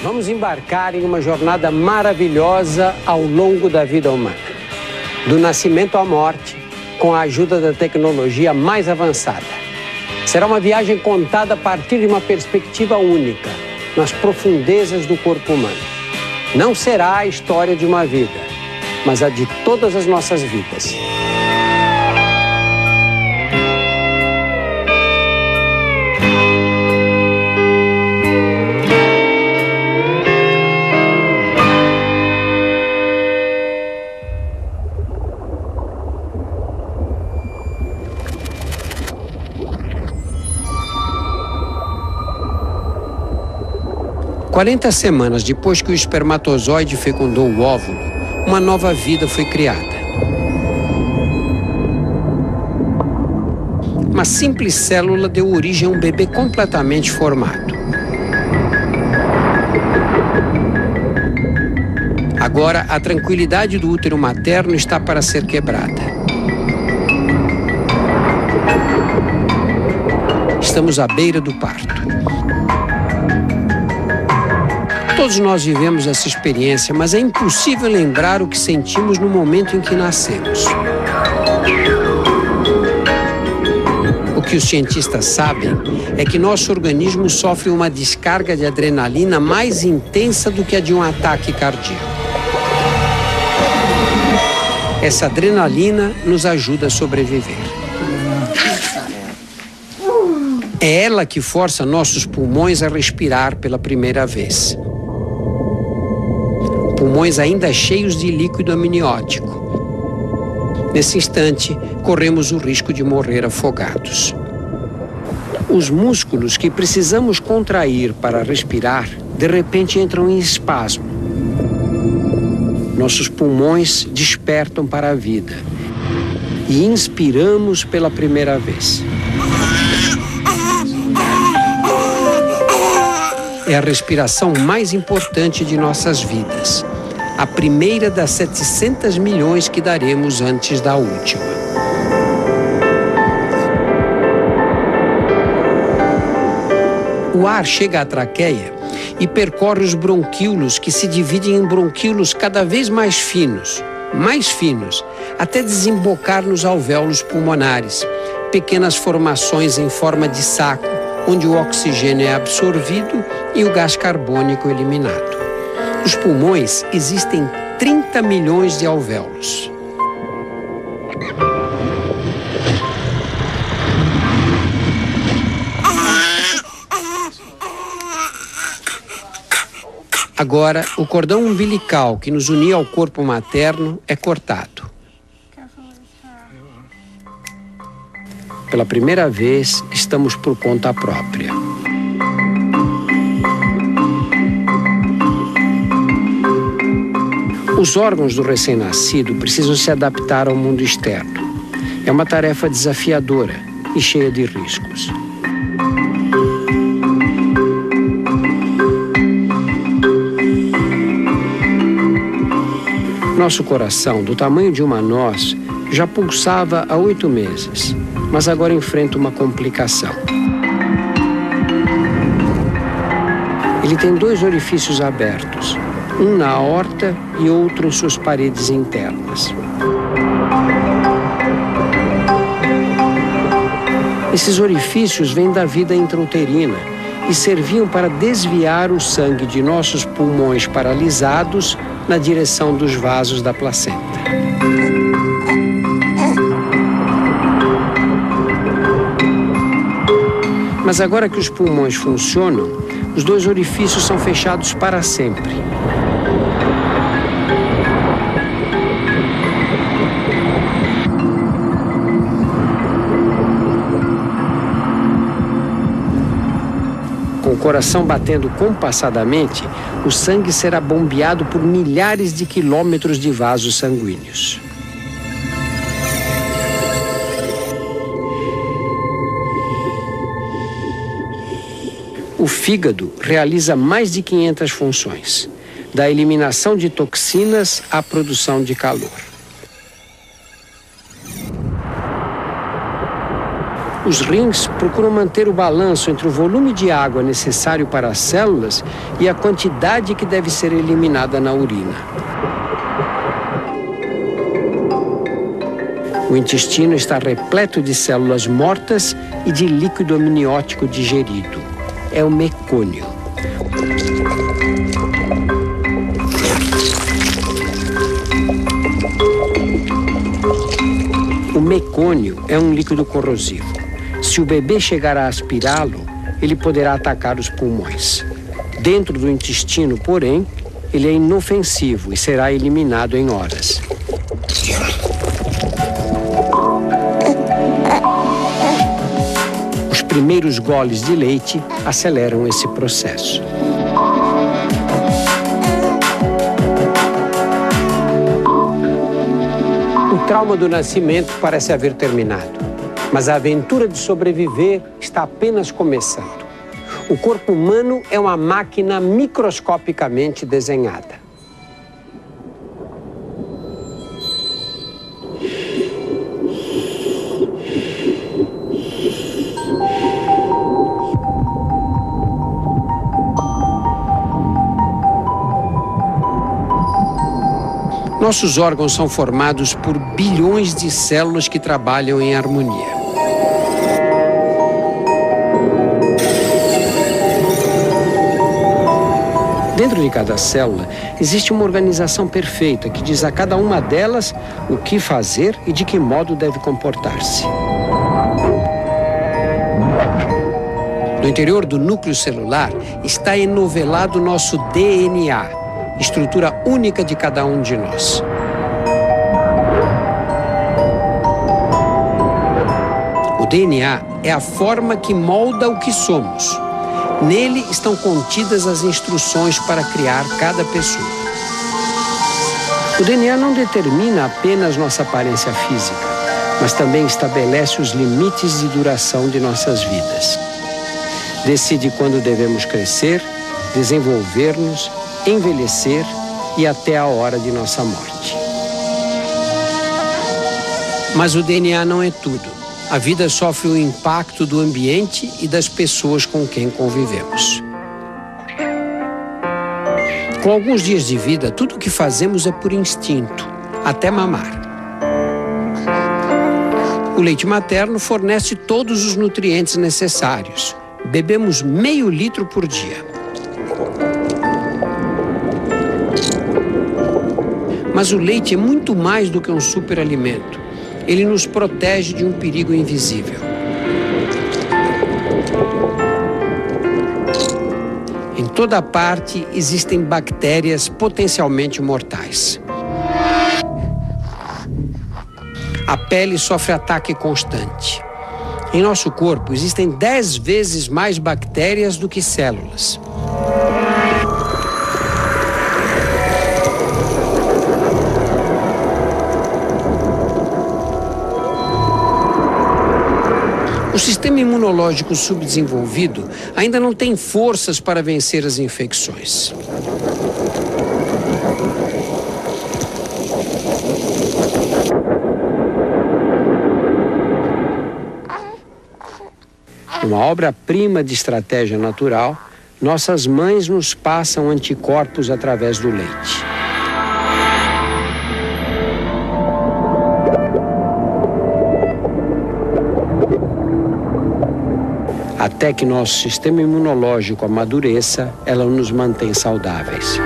Vamos embarcar em uma jornada maravilhosa ao longo da vida humana. Do nascimento à morte, com a ajuda da tecnologia mais avançada. Será uma viagem contada a partir de uma perspectiva única, nas profundezas do corpo humano. Não será a história de uma vida, mas a de todas as nossas vidas. Quarenta semanas depois que o espermatozoide fecundou o óvulo, uma nova vida foi criada. Uma simples célula deu origem a um bebê completamente formado. Agora, a tranquilidade do útero materno está para ser quebrada. Estamos à beira do parto. Todos nós vivemos essa experiência, mas é impossível lembrar o que sentimos no momento em que nascemos. O que os cientistas sabem é que nosso organismo sofre uma descarga de adrenalina mais intensa do que a de um ataque cardíaco. Essa adrenalina nos ajuda a sobreviver. É ela que força nossos pulmões a respirar pela primeira vez. Pulmões ainda cheios de líquido amniótico. Nesse instante, corremos o risco de morrer afogados. Os músculos que precisamos contrair para respirar, de repente entram em espasmo. Nossos pulmões despertam para a vida e inspiramos pela primeira vez. É a respiração mais importante de nossas vidas. A primeira das 700 milhões que daremos antes da última. O ar chega à traqueia e percorre os bronquíolos, que se dividem em bronquíolos cada vez mais finos, até desembocar nos alvéolos pulmonares, pequenas formações em forma de saco, onde o oxigênio é absorvido e o gás carbônico eliminado. Nos pulmões existem 30 milhões de alvéolos. Agora, o cordão umbilical que nos unia ao corpo materno é cortado. Pela primeira vez, estamos por conta própria. Os órgãos do recém-nascido precisam se adaptar ao mundo externo. É uma tarefa desafiadora e cheia de riscos. Nosso coração, do tamanho de uma noz, já pulsava há 8 meses, mas agora enfrenta uma complicação. Ele tem 2 orifícios abertos, um na aorta e outro em suas paredes internas. Esses orifícios vêm da vida intrauterina e serviam para desviar o sangue de nossos pulmões paralisados na direção dos vasos da placenta. Mas agora que os pulmões funcionam, os 2 orifícios são fechados para sempre. Com o coração batendo compassadamente, o sangue será bombeado por milhares de quilômetros de vasos sanguíneos. O fígado realiza mais de 500 funções, da eliminação de toxinas à produção de calor. Os rins procuram manter o balanço entre o volume de água necessário para as células e a quantidade que deve ser eliminada na urina. O intestino está repleto de células mortas e de líquido amniótico digerido. É o mecônio. O mecônio é um líquido corrosivo. Se o bebê chegar a aspirá-lo, ele poderá atacar os pulmões. Dentro do intestino, porém, ele é inofensivo e será eliminado em horas. Os primeiros goles de leite aceleram esse processo. O trauma do nascimento parece haver terminado, mas a aventura de sobreviver está apenas começando. O corpo humano é uma máquina microscopicamente desenhada. Nossos órgãos são formados por bilhões de células que trabalham em harmonia. Dentro de cada célula existe uma organização perfeita que diz a cada uma delas o que fazer e de que modo deve comportar-se. No interior do núcleo celular está enovelado nosso DNA, estrutura única de cada um de nós. O DNA é a forma que molda o que somos. Nele estão contidas as instruções para criar cada pessoa. O DNA não determina apenas nossa aparência física, mas também estabelece os limites de duração de nossas vidas. Decide quando devemos crescer, desenvolver-nos, envelhecer e até a hora de nossa morte. Mas o DNA não é tudo. A vida sofre o impacto do ambiente e das pessoas com quem convivemos. Com alguns dias de vida, tudo o que fazemos é por instinto, até mamar. O leite materno fornece todos os nutrientes necessários. Bebemos meio litro por dia. Mas o leite é muito mais do que um superalimento. Ele nos protege de um perigo invisível. Em toda parte existem bactérias potencialmente mortais. A pele sofre ataque constante. Em nosso corpo existem 10 vezes mais bactérias do que células. O sistema imunológico subdesenvolvido ainda não tem forças para vencer as infecções. Uma obra-prima de estratégia natural, nossas mães nos passam anticorpos através do leite. Até que nosso sistema imunológico amadureça, ela nos mantém saudáveis.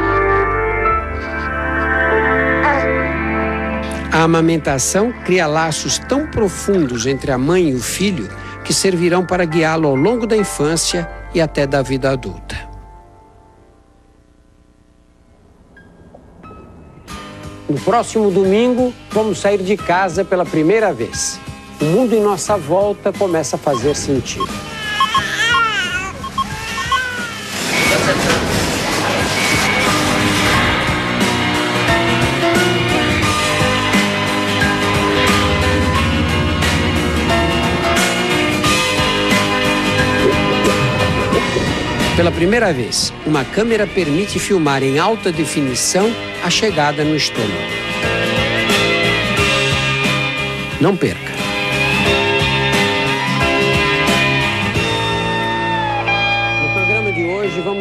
A amamentação cria laços tão profundos entre a mãe e o filho que servirão para guiá-lo ao longo da infância e até da vida adulta. No próximo domingo, vamos sair de casa pela primeira vez. O mundo em nossa volta começa a fazer sentido. Pela primeira vez, uma câmera permite filmar em alta definição a chegada no estômago. Não perca!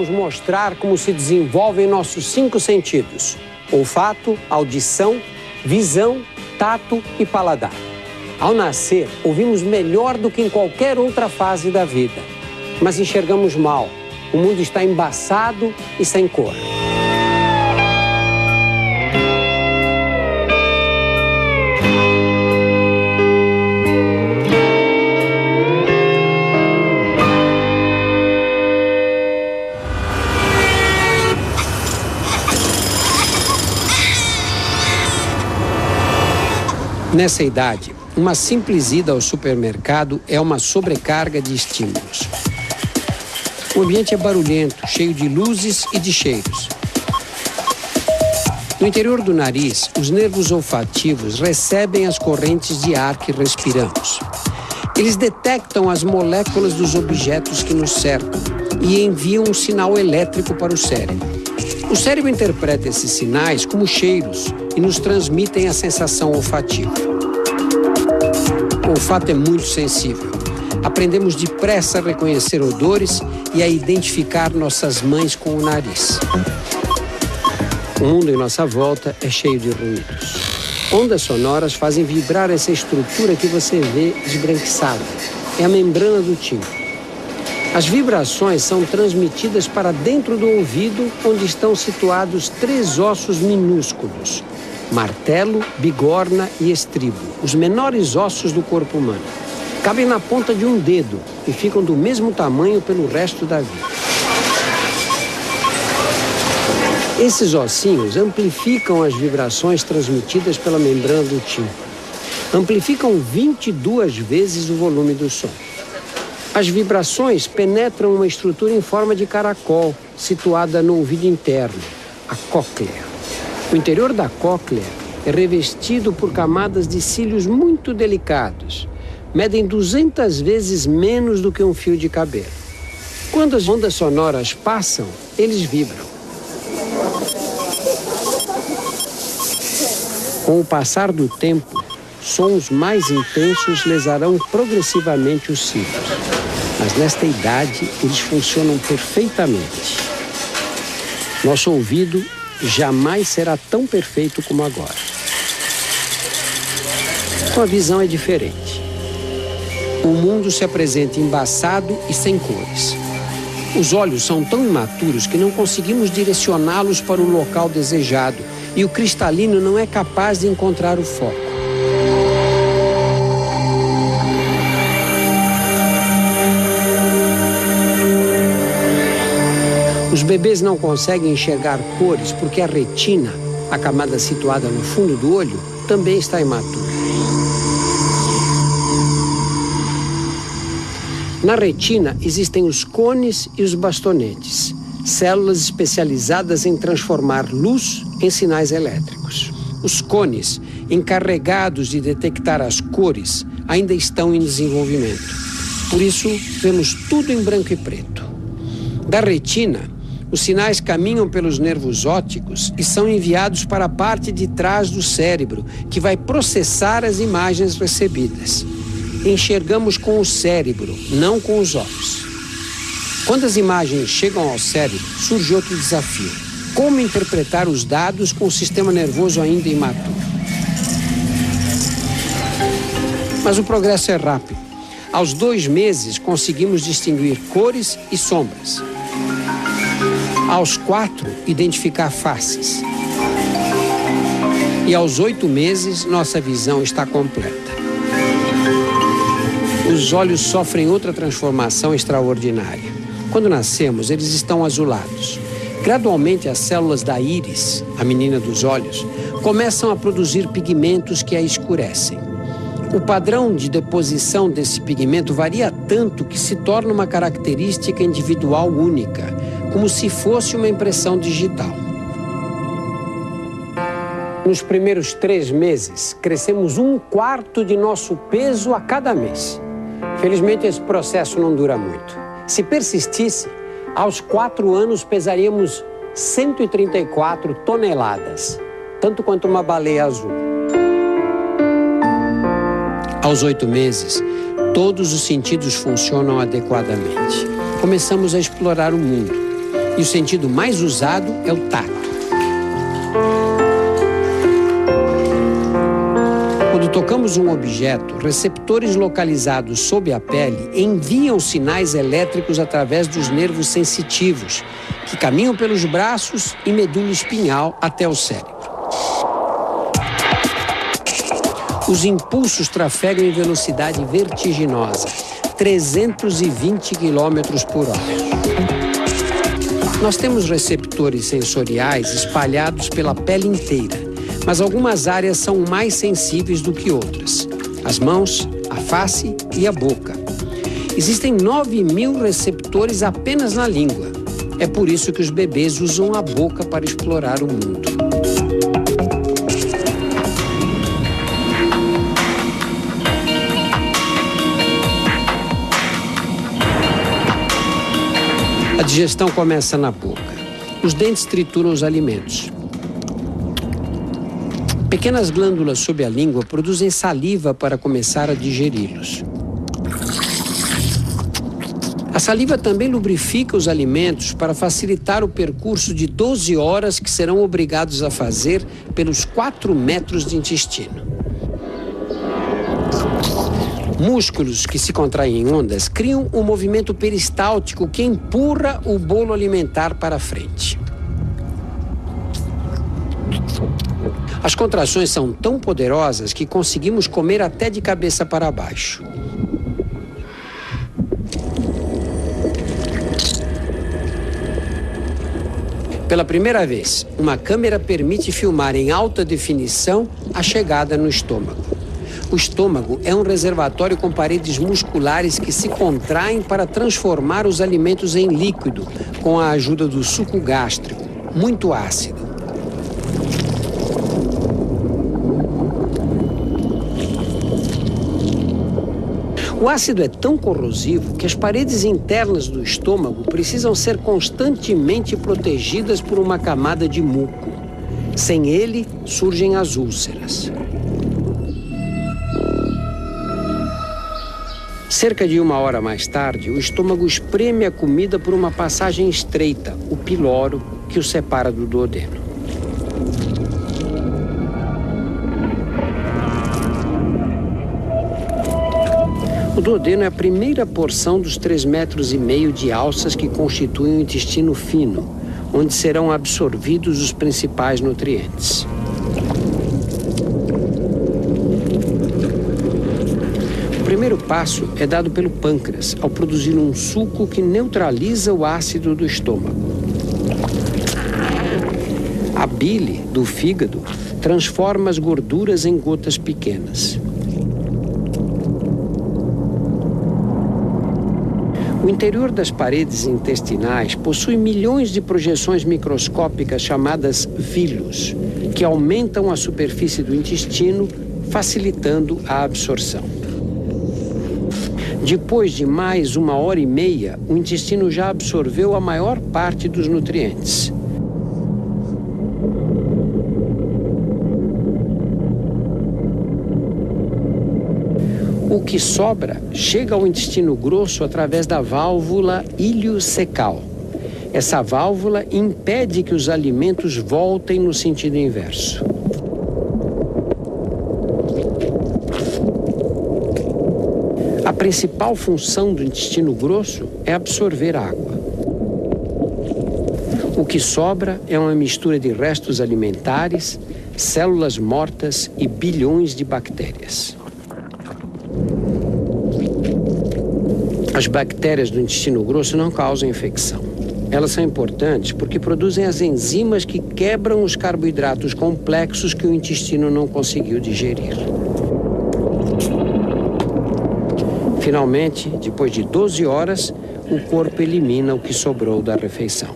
vamos mostrar como se desenvolvem nossos 5 sentidos: olfato, audição, visão, tato e paladar. Ao nascer, ouvimos melhor do que em qualquer outra fase da vida, mas enxergamos mal. O mundo está embaçado e sem cor. Nessa idade, uma simples ida ao supermercado é uma sobrecarga de estímulos. O ambiente é barulhento, cheio de luzes e de cheiros. No interior do nariz, os nervos olfativos recebem as correntes de ar que respiramos. Eles detectam as moléculas dos objetos que nos cercam e enviam um sinal elétrico para o cérebro. O cérebro interpreta esses sinais como cheiros e nos transmitem a sensação olfativa. O olfato é muito sensível. Aprendemos depressa a reconhecer odores e a identificar nossas mães com o nariz. O mundo em nossa volta é cheio de ruídos. Ondas sonoras fazem vibrar essa estrutura que você vê esbranquiçada. É a membrana do tímpano. As vibrações são transmitidas para dentro do ouvido, onde estão situados 3 ossos minúsculos: martelo, bigorna e estribo, os menores ossos do corpo humano. Cabem na ponta de um dedo e ficam do mesmo tamanho pelo resto da vida. Esses ossinhos amplificam as vibrações transmitidas pela membrana do tímpano. Amplificam 22 vezes o volume do som. As vibrações penetram uma estrutura em forma de caracol, situada no ouvido interno, a cóclea. O interior da cóclea é revestido por camadas de cílios muito delicados. Medem 200 vezes menos do que um fio de cabelo. Quando as ondas sonoras passam, eles vibram. Com o passar do tempo, sons mais intensos lesarão progressivamente os cílios. Mas nesta idade, eles funcionam perfeitamente. Nosso ouvido jamais será tão perfeito como agora. Sua visão é diferente. O mundo se apresenta embaçado e sem cores. Os olhos são tão imaturos que não conseguimos direcioná-los para o local desejado e o cristalino não é capaz de encontrar o foco. Os bebês não conseguem enxergar cores porque a retina, a camada situada no fundo do olho, também está imatura. Na retina existem os cones e os bastonetes, células especializadas em transformar luz em sinais elétricos. Os cones, encarregados de detectar as cores, ainda estão em desenvolvimento. Por isso, vemos tudo em branco e preto. Da retina, os sinais caminham pelos nervos ópticos e são enviados para a parte de trás do cérebro, que vai processar as imagens recebidas. Enxergamos com o cérebro, não com os olhos. Quando as imagens chegam ao cérebro, surge outro desafio: como interpretar os dados com o sistema nervoso ainda imaturo? Mas o progresso é rápido. Aos 2 meses, conseguimos distinguir cores e sombras. Aos 4, identificar faces. E aos 8 meses, nossa visão está completa. Os olhos sofrem outra transformação extraordinária. Quando nascemos, eles estão azulados. Gradualmente, as células da íris, a menina dos olhos, começam a produzir pigmentos que a escurecem. O padrão de deposição desse pigmento varia tanto que se torna uma característica individual única, como se fosse uma impressão digital. Nos primeiros 3 meses, crescemos 1/4 de nosso peso a cada mês. Felizmente, esse processo não dura muito. Se persistisse, aos 4 anos pesaríamos 134 toneladas, tanto quanto uma baleia azul. Aos 8 meses, todos os sentidos funcionam adequadamente. Começamos a explorar o mundo. E o sentido mais usado é o tato. Quando tocamos um objeto, receptores localizados sob a pele enviam sinais elétricos através dos nervos sensitivos, que caminham pelos braços e medula espinhal até o cérebro. Os impulsos trafegam em velocidade vertiginosa, 320 km por hora. Nós temos receptores sensoriais espalhados pela pele inteira, mas algumas áreas são mais sensíveis do que outras. As mãos, a face e a boca. Existem 9.000 receptores apenas na língua. É por isso que os bebês usam a boca para explorar o mundo. A digestão começa na boca. Os dentes trituram os alimentos. Pequenas glândulas sob a língua produzem saliva para começar a digeri-los. A saliva também lubrifica os alimentos para facilitar o percurso de 12 horas que serão obrigados a fazer pelos 4 metros de intestino. Músculos que se contraem em ondas criam um movimento peristáltico que empurra o bolo alimentar para frente. As contrações são tão poderosas que conseguimos comer até de cabeça para baixo. Pela primeira vez, uma câmera permite filmar em alta definição a chegada no estômago. O estômago é um reservatório com paredes musculares que se contraem para transformar os alimentos em líquido, com a ajuda do suco gástrico, muito ácido. O ácido é tão corrosivo que as paredes internas do estômago precisam ser constantemente protegidas por uma camada de muco. Sem ele, surgem as úlceras. Cerca de 1 hora mais tarde, o estômago espreme a comida por uma passagem estreita, o piloro, que o separa do duodeno. O duodeno é a primeira porção dos 3,5 metros de alças que constituem o intestino fino, onde serão absorvidos os principais nutrientes. O primeiro passo é dado pelo pâncreas, ao produzir um suco que neutraliza o ácido do estômago. A bile do fígado transforma as gorduras em gotas pequenas. O interior das paredes intestinais possui milhões de projeções microscópicas chamadas vilus, que aumentam a superfície do intestino, facilitando a absorção. Depois de mais 1h30, o intestino já absorveu a maior parte dos nutrientes. O que sobra chega ao intestino grosso através da válvula iliocecal. Essa válvula impede que os alimentos voltem no sentido inverso. A principal função do intestino grosso é absorver água. O que sobra é uma mistura de restos alimentares, células mortas e bilhões de bactérias. As bactérias do intestino grosso não causam infecção. Elas são importantes porque produzem as enzimas que quebram os carboidratos complexos que o intestino não conseguiu digerir. Finalmente, depois de 12 horas, o corpo elimina o que sobrou da refeição.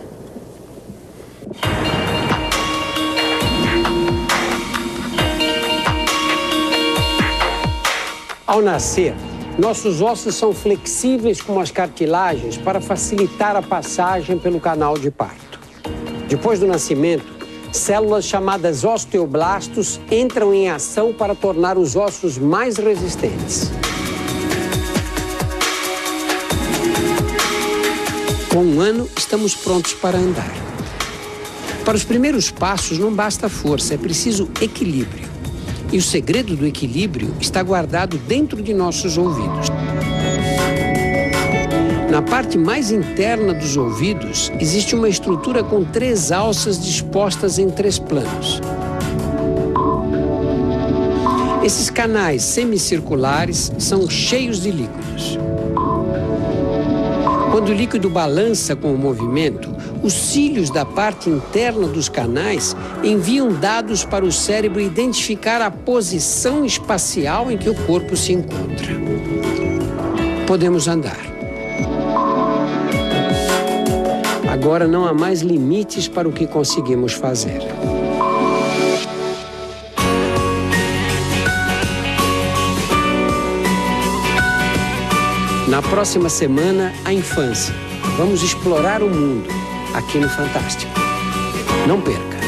Ao nascer, nossos ossos são flexíveis como as cartilagens para facilitar a passagem pelo canal de parto. Depois do nascimento, células chamadas osteoblastos entram em ação para tornar os ossos mais resistentes. Com 1 ano, estamos prontos para andar. Para os primeiros passos não basta força, é preciso equilíbrio. E o segredo do equilíbrio está guardado dentro de nossos ouvidos. Na parte mais interna dos ouvidos, existe uma estrutura com 3 alças dispostas em 3 planos. Esses canais semicirculares são cheios de líquidos. Quando o líquido balança com o movimento, os cílios da parte interna dos canais enviam dados para o cérebro identificar a posição espacial em que o corpo se encontra. Podemos andar. Agora não há mais limites para o que conseguimos fazer. Na próxima semana, a infância. Vamos explorar o mundo aqui no Fantástico. Não perca!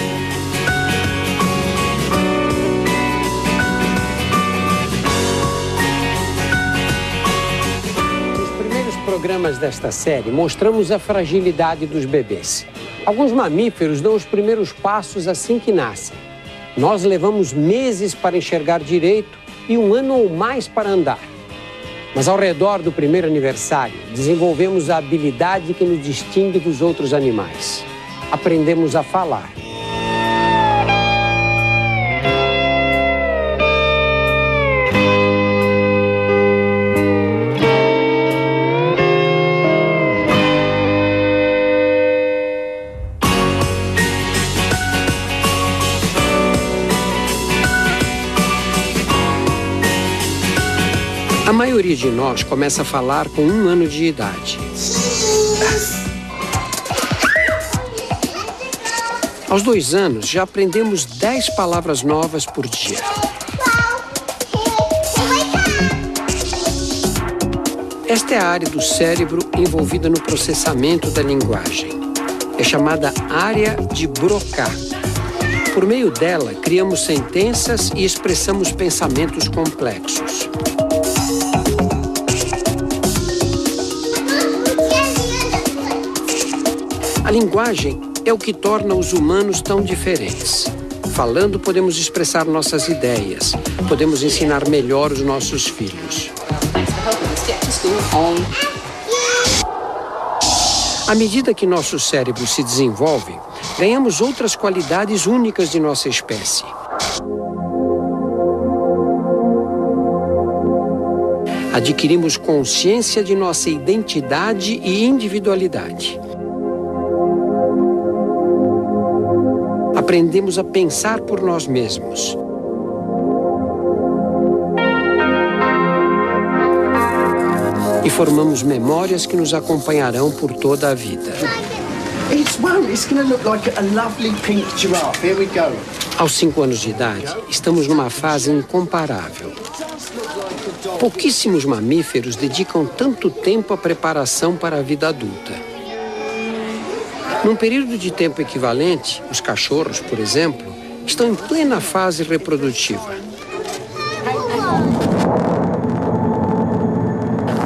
Nos primeiros programas desta série, mostramos a fragilidade dos bebês. Alguns mamíferos dão os primeiros passos assim que nascem. Nós levamos meses para enxergar direito e 1 ano ou mais para andar. Mas ao redor do primeiro aniversário, desenvolvemos a habilidade que nos distingue dos outros animais. Aprendemos a falar. A maioria de nós começa a falar com 1 ano de idade. Aos 2 anos, já aprendemos 10 palavras novas por dia. Esta é a área do cérebro envolvida no processamento da linguagem. É chamada área de Broca. Por meio dela, criamos sentenças e expressamos pensamentos complexos. A linguagem é o que torna os humanos tão diferentes. Falando, podemos expressar nossas ideias, podemos ensinar melhor os nossos filhos. À medida que nosso cérebro se desenvolve, ganhamos outras qualidades únicas de nossa espécie. Adquirimos consciência de nossa identidade e individualidade. Aprendemos a pensar por nós mesmos. E formamos memórias que nos acompanharão por toda a vida. Aos 5 anos de idade, estamos numa fase incomparável. Pouquíssimos mamíferos dedicam tanto tempo à preparação para a vida adulta. Num período de tempo equivalente, os cachorros, por exemplo, estão em plena fase reprodutiva.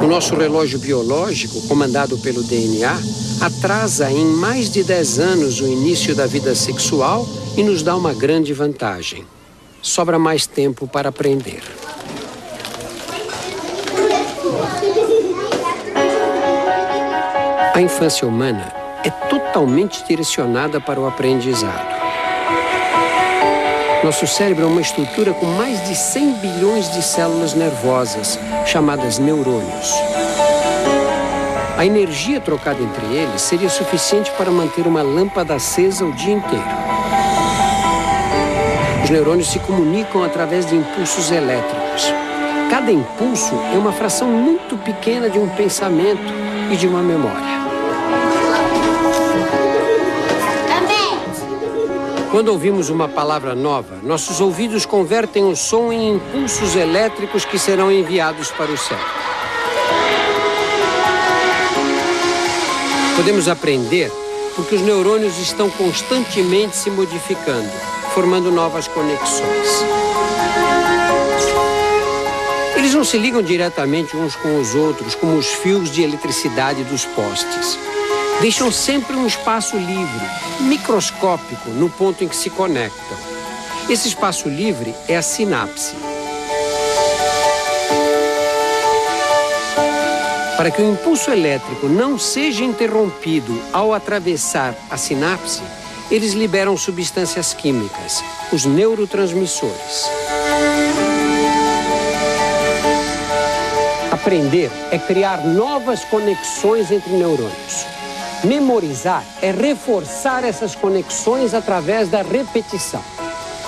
O nosso relógio biológico, comandado pelo DNA, atrasa em mais de 10 anos o início da vida sexual e nos dá uma grande vantagem. Sobra mais tempo para aprender. A infância humana é totalmente direcionada para o aprendizado. Nosso cérebro é uma estrutura com mais de 100 bilhões de células nervosas, chamadas neurônios. A energia trocada entre eles seria suficiente para manter uma lâmpada acesa o dia inteiro. Os neurônios se comunicam através de impulsos elétricos. Cada impulso é uma fração muito pequena de um pensamento e de uma memória. Quando ouvimos uma palavra nova, nossos ouvidos convertem o som em impulsos elétricos que serão enviados para o cérebro. Podemos aprender porque os neurônios estão constantemente se modificando, formando novas conexões. Eles não se ligam diretamente uns com os outros, como os fios de eletricidade dos postes. Deixam sempre um espaço livre, microscópico, no ponto em que se conectam. Esse espaço livre é a sinapse. Para que o impulso elétrico não seja interrompido ao atravessar a sinapse, eles liberam substâncias químicas, os neurotransmissores. Aprender é criar novas conexões entre neurônios. Memorizar é reforçar essas conexões através da repetição.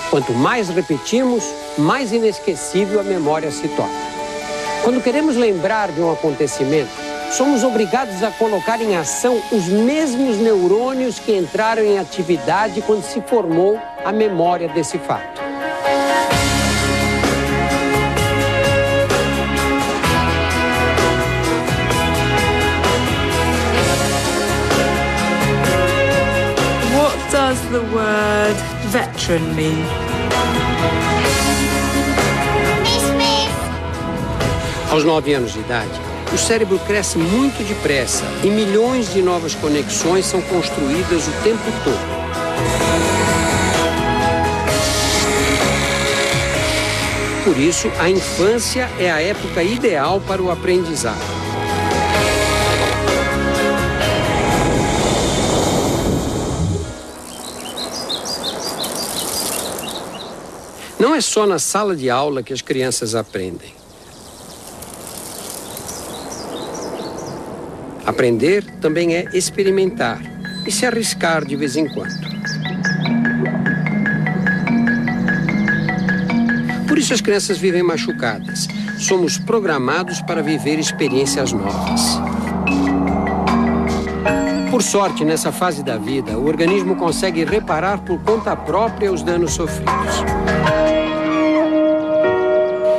Quanto mais repetimos, mais inesquecível a memória se torna. Quando queremos lembrar de um acontecimento, somos obrigados a colocar em ação os mesmos neurônios que entraram em atividade quando se formou a memória desse fato. What does the word veteran mean? Aos 9 anos de idade, o cérebro cresce muito depressa e milhões de novas conexões são construídas o tempo todo. Por isso, a infância é a época ideal para o aprendizado. Não é só na sala de aula que as crianças aprendem. Aprender também é experimentar e se arriscar de vez em quando. Por isso as crianças vivem machucadas. Somos programados para viver experiências novas. Por sorte, nessa fase da vida, o organismo consegue reparar por conta própria os danos sofridos.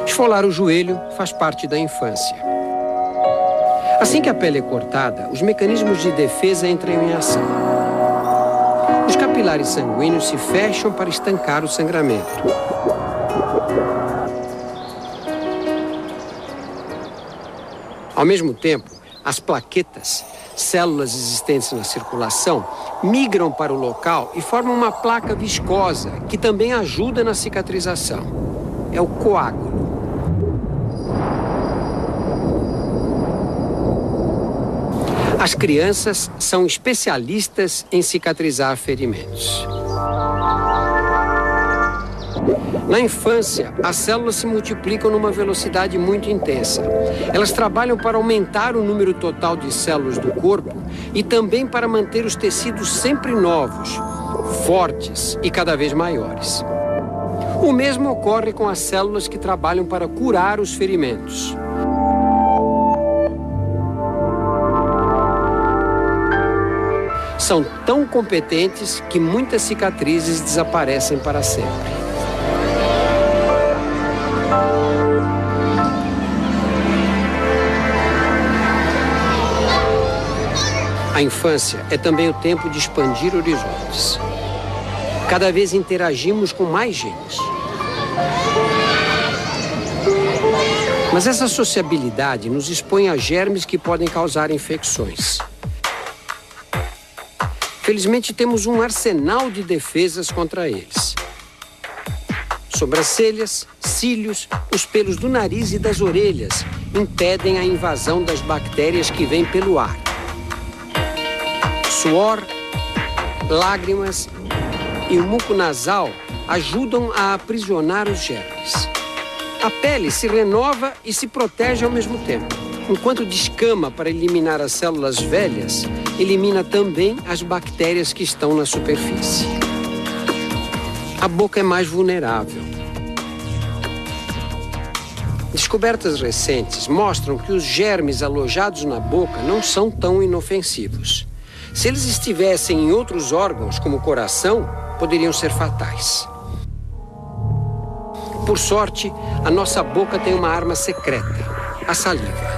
Esfolar o joelho faz parte da infância. Assim que a pele é cortada, os mecanismos de defesa entram em ação. Os capilares sanguíneos se fecham para estancar o sangramento. Ao mesmo tempo, as plaquetas, células existentes na circulação, migram para o local e formam uma placa viscosa que também ajuda na cicatrização. É o coágulo. As crianças são especialistas em cicatrizar ferimentos. Na infância, as células se multiplicam numa velocidade muito intensa. Elas trabalham para aumentar o número total de células do corpo e também para manter os tecidos sempre novos, fortes e cada vez maiores. O mesmo ocorre com as células que trabalham para curar os ferimentos. São tão competentes que muitas cicatrizes desaparecem para sempre. A infância é também o tempo de expandir horizontes. Cada vez interagimos com mais gente. Mas essa sociabilidade nos expõe a germes que podem causar infecções. Felizmente, temos um arsenal de defesas contra eles. Sobrancelhas, cílios, os pelos do nariz e das orelhas impedem a invasão das bactérias que vêm pelo ar. Suor, lágrimas e o muco nasal ajudam a aprisionar os germes. A pele se renova e se protege ao mesmo tempo. Enquanto descama para eliminar as células velhas, elimina também as bactérias que estão na superfície. A boca é mais vulnerável. Descobertas recentes mostram que os germes alojados na boca não são tão inofensivos. Se eles estivessem em outros órgãos, como o coração, poderiam ser fatais. Por sorte, a nossa boca tem uma arma secreta, a saliva.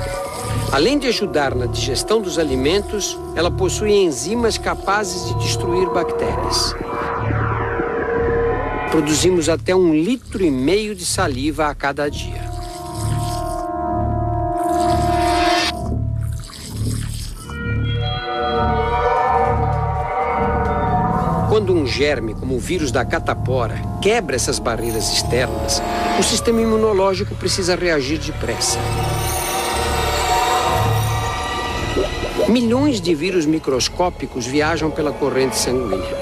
Além de ajudar na digestão dos alimentos, ela possui enzimas capazes de destruir bactérias. Produzimos até 1,5 litro de saliva a cada dia. Quando um germe, como o vírus da catapora, quebra essas barreiras externas, o sistema imunológico precisa reagir depressa. Milhões de vírus microscópicos viajam pela corrente sanguínea.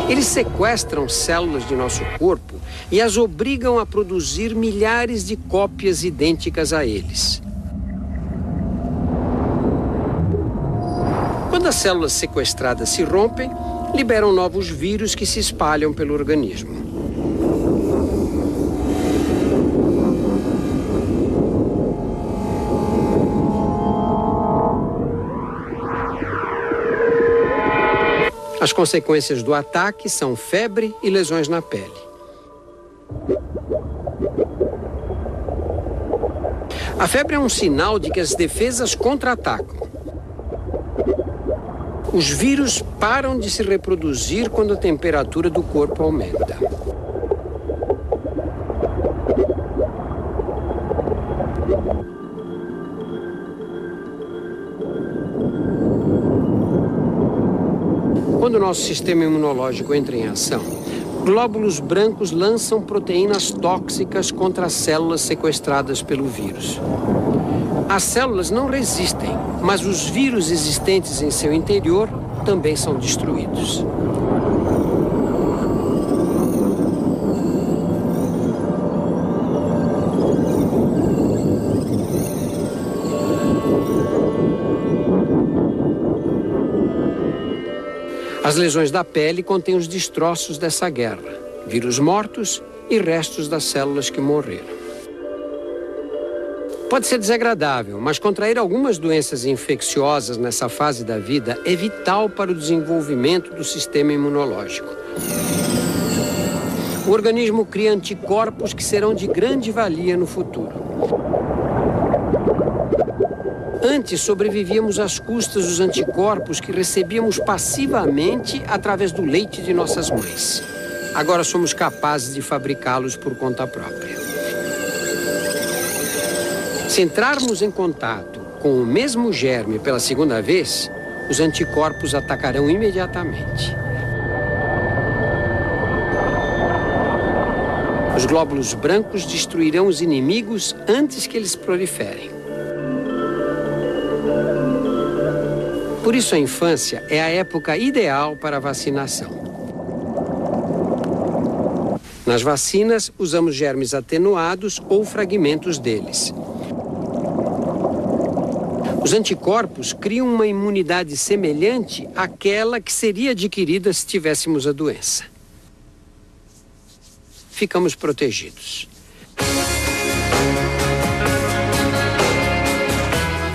Eles sequestram células de nosso corpo e as obrigam a produzir milhares de cópias idênticas a eles. Quando as células sequestradas se rompem, liberam novos vírus que se espalham pelo organismo. As consequências do ataque são febre e lesões na pele. A febre é um sinal de que as defesas contra-atacam. Os vírus param de se reproduzir quando a temperatura do corpo aumenta. Quando o nosso sistema imunológico entra em ação, glóbulos brancos lançam proteínas tóxicas contra as células sequestradas pelo vírus. As células não resistem, mas os vírus existentes em seu interior também são destruídos. As lesões da pele contêm os destroços dessa guerra, vírus mortos e restos das células que morreram. Pode ser desagradável, mas contrair algumas doenças infecciosas nessa fase da vida é vital para o desenvolvimento do sistema imunológico. O organismo cria anticorpos que serão de grande valia no futuro. Antes, sobrevivíamos às custas dos anticorpos que recebíamos passivamente através do leite de nossas mães. Agora somos capazes de fabricá-los por conta própria. Se entrarmos em contato com o mesmo germe pela segunda vez, os anticorpos atacarão imediatamente. Os glóbulos brancos destruirão os inimigos antes que eles proliferem. Por isso, a infância é a época ideal para a vacinação. Nas vacinas, usamos germes atenuados ou fragmentos deles. Os anticorpos criam uma imunidade semelhante àquela que seria adquirida se tivéssemos a doença. Ficamos protegidos.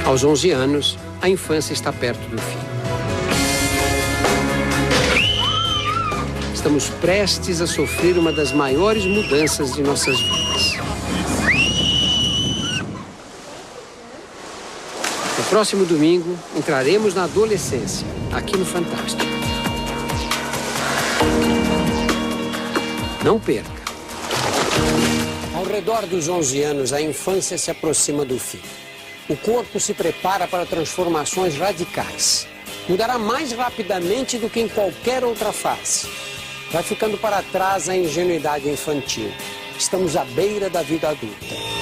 Aos 11 anos, a infância está perto do fim. Estamos prestes a sofrer uma das maiores mudanças de nossas vidas. No próximo domingo, entraremos na adolescência, aqui no Fantástico. Não perca! Ao redor dos 11 anos, a infância se aproxima do fim. O corpo se prepara para transformações radicais. Mudará mais rapidamente do que em qualquer outra fase. Vai ficando para trás a ingenuidade infantil. Estamos à beira da vida adulta.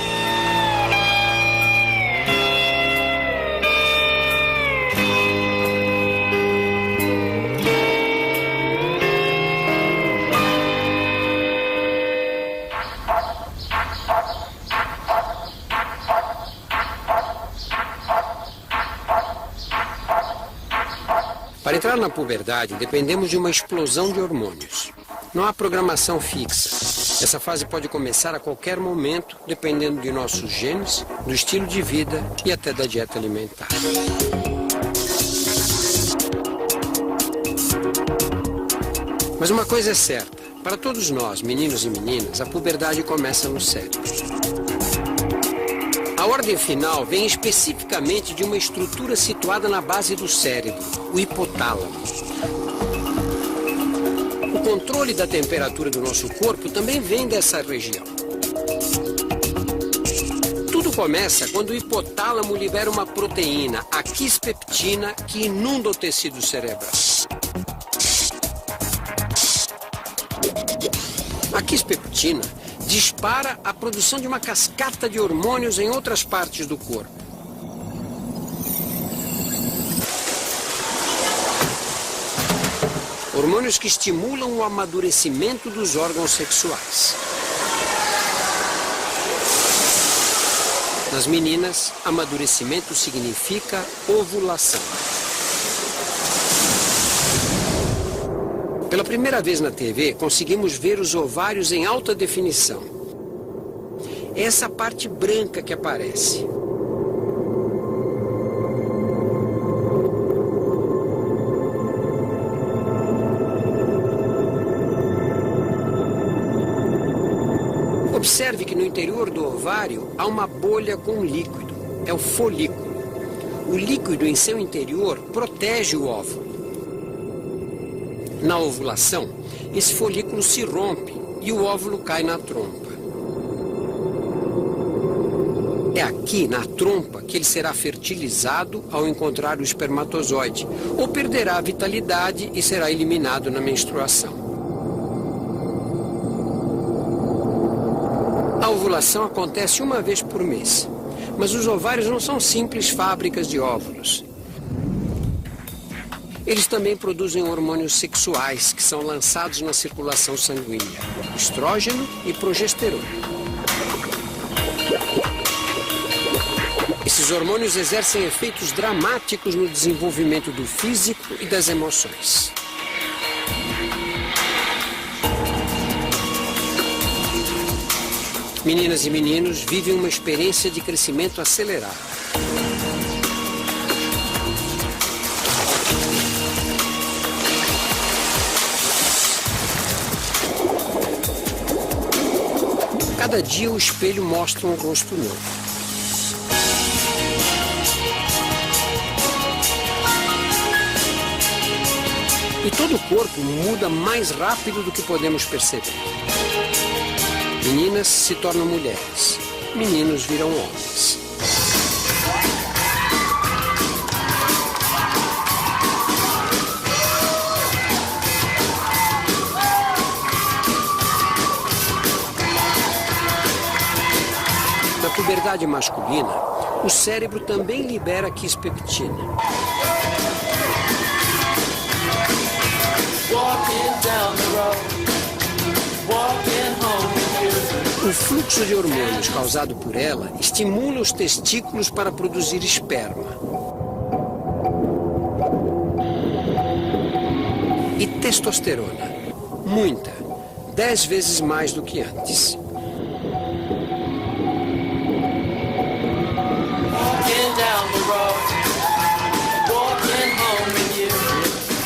Para entrar na puberdade, dependemos de uma explosão de hormônios. Não há programação fixa. Essa fase pode começar a qualquer momento, dependendo de nossos genes, do estilo de vida e até da dieta alimentar. Mas uma coisa é certa, para todos nós, meninos e meninas, a puberdade começa no cérebro. A ordem final vem especificamente de uma estrutura situada na base do cérebro, o hipotálamo. O controle da temperatura do nosso corpo também vem dessa região. Tudo começa quando o hipotálamo libera uma proteína, a quispeptina, que inunda o tecido cerebral. A quispeptina dispara a produção de uma cascata de hormônios em outras partes do corpo. Hormônios que estimulam o amadurecimento dos órgãos sexuais. Nas meninas, amadurecimento significa ovulação. Pela primeira vez na TV, conseguimos ver os ovários em alta definição. É essa parte branca que aparece. Observe que no interior do ovário há uma bolha com um líquido. É o folículo. O líquido em seu interior protege o óvulo. Na ovulação, esse folículo se rompe e o óvulo cai na trompa. É aqui, na trompa, que ele será fertilizado ao encontrar o espermatozoide, ou perderá a vitalidade e será eliminado na menstruação. A ovulação acontece uma vez por mês, mas os ovários não são simples fábricas de óvulos. Eles também produzem hormônios sexuais que são lançados na circulação sanguínea, estrógeno e progesterona. Esses hormônios exercem efeitos dramáticos no desenvolvimento do físico e das emoções. Meninas e meninos vivem uma experiência de crescimento acelerado. Cada dia o espelho mostra um rosto novo. E todo o corpo muda mais rápido do que podemos perceber. Meninas se tornam mulheres, meninos viram homens. Na puberdade masculina, o cérebro também libera quispeptina. O fluxo de hormônios causado por ela estimula os testículos para produzir esperma. E testosterona, muita, 10 vezes mais do que antes.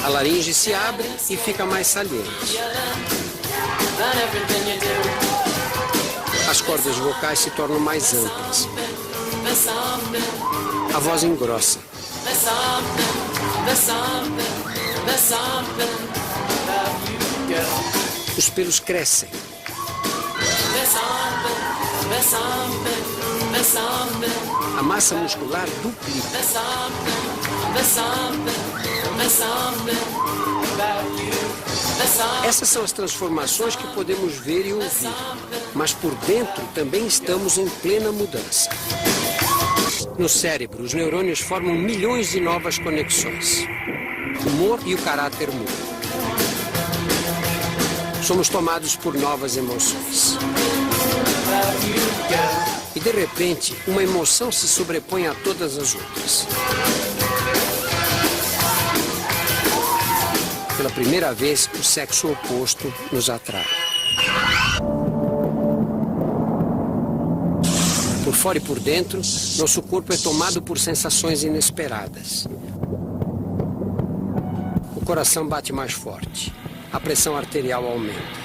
A laringe se abre e fica mais saliente. As cordas vocais se tornam mais amplas. A voz engrossa. Os pelos crescem. A massa muscular duplica. Essas são as transformações que podemos ver e ouvir, mas por dentro também estamos em plena mudança. No cérebro, os neurônios formam milhões de novas conexões. O humor e o caráter mudam. Somos tomados por novas emoções. E de repente, uma emoção se sobrepõe a todas as outras. Pela primeira vez, o sexo oposto nos atrai. Por fora e por dentro, nosso corpo é tomado por sensações inesperadas. O coração bate mais forte. A pressão arterial aumenta.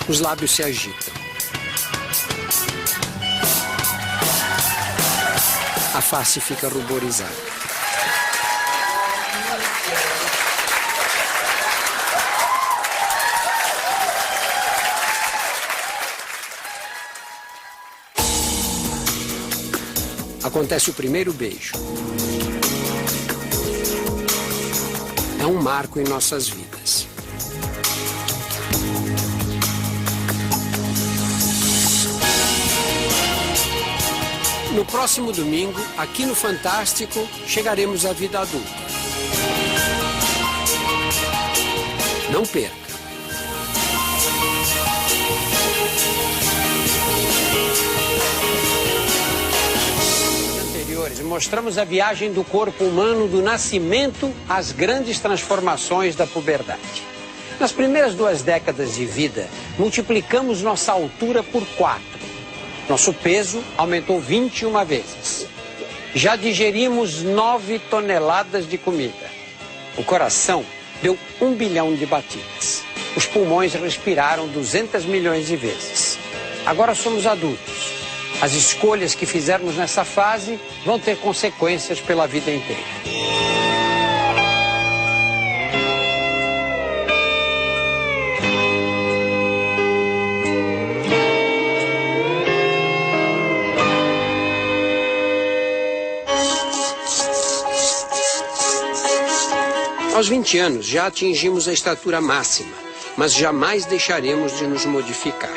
Os lábios se agitam. A face fica ruborizada. Acontece o primeiro beijo. É um marco em nossas vidas. No próximo domingo, aqui no Fantástico, chegaremos à vida adulta. Não perca! Anteriores, mostramos a viagem do corpo humano do nascimento às grandes transformações da puberdade. Nas primeiras 2 décadas de vida, multiplicamos nossa altura por 4. Nosso peso aumentou 21 vezes. Já digerimos 9 toneladas de comida. O coração deu 1 bilhão de batidas. Os pulmões respiraram 200 milhões de vezes. Agora somos adultos. As escolhas que fizermos nessa fase vão ter consequências pela vida inteira. Aos 20 anos já atingimos a estatura máxima, mas jamais deixaremos de nos modificar.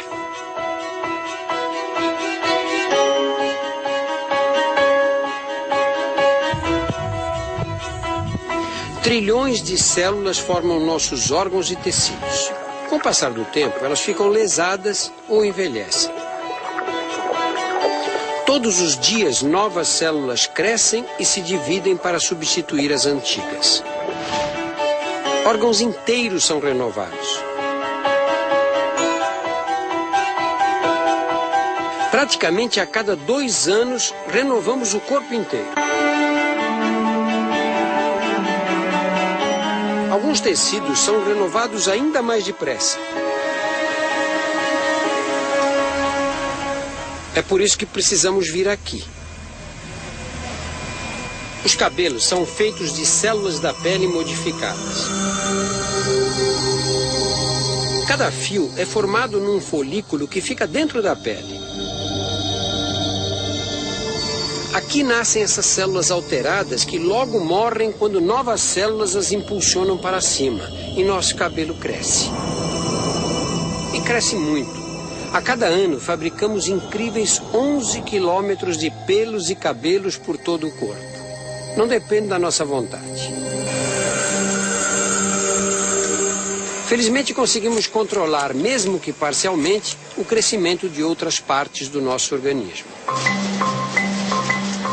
Trilhões de células formam nossos órgãos e tecidos. Com o passar do tempo, elas ficam lesadas ou envelhecem. Todos os dias, novas células crescem e se dividem para substituir as antigas. Órgãos inteiros são renovados. Praticamente a cada 2 anos, renovamos o corpo inteiro. Alguns tecidos são renovados ainda mais depressa. É por isso que precisamos vir aqui. Os cabelos são feitos de células da pele modificadas. Cada fio é formado num folículo que fica dentro da pele. Aqui nascem essas células alteradas que logo morrem quando novas células as impulsionam para cima e nosso cabelo cresce. E cresce muito. A cada ano fabricamos incríveis 11 quilômetros de pelos e cabelos por todo o corpo. Não depende da nossa vontade. Felizmente conseguimos controlar, mesmo que parcialmente, o crescimento de outras partes do nosso organismo.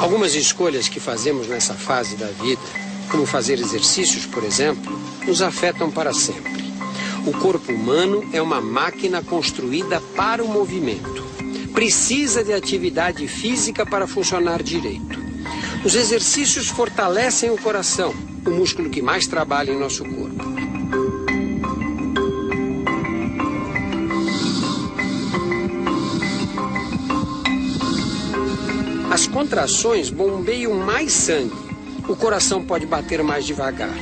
Algumas escolhas que fazemos nessa fase da vida, como fazer exercícios, por exemplo, nos afetam para sempre. O corpo humano é uma máquina construída para o movimento. Precisa de atividade física para funcionar direito. Os exercícios fortalecem o coração, o músculo que mais trabalha em nosso corpo. As contrações bombeiam mais sangue. O coração pode bater mais devagar.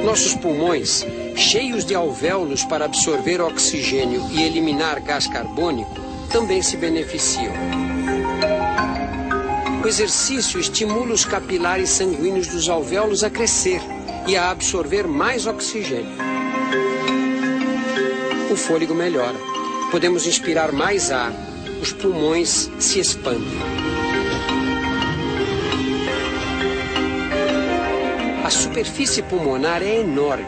Nossos pulmões, cheios de alvéolos para absorver oxigênio e eliminar gás carbônico, também se beneficiam. O exercício estimula os capilares sanguíneos dos alvéolos a crescer e a absorver mais oxigênio. O fôlego melhora. Podemos inspirar mais ar. Os pulmões se expandem. A superfície pulmonar é enorme.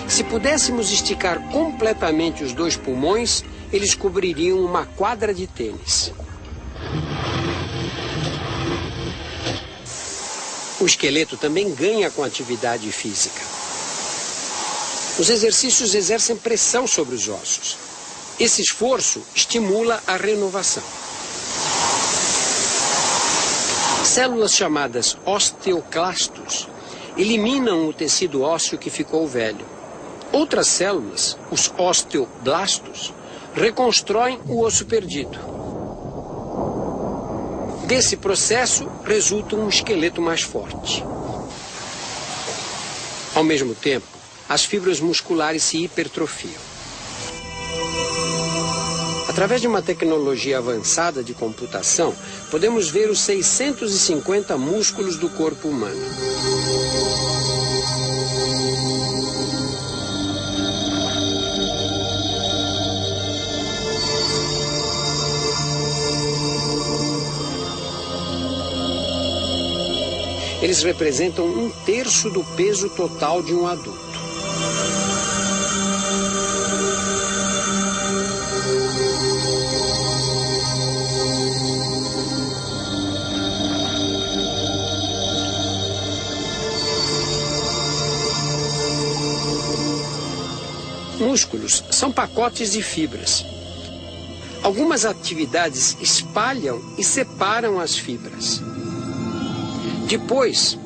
Se pudéssemos esticar completamente os 2 pulmões, eles cobririam uma quadra de tênis. O esqueleto também ganha com atividade física. Os exercícios exercem pressão sobre os ossos. Esse esforço estimula a renovação. Células chamadas osteoclastos eliminam o tecido ósseo que ficou velho. Outras células, os osteoblastos, reconstroem o osso perdido. Desse processo resulta um esqueleto mais forte. Ao mesmo tempo, as fibras musculares se hipertrofiam. Através de uma tecnologia avançada de computação, podemos ver os 650 músculos do corpo humano. Eles representam 1/3 do peso total de um adulto. Músculos são pacotes de fibras. Algumas atividades espalham e separam as fibras. Depois,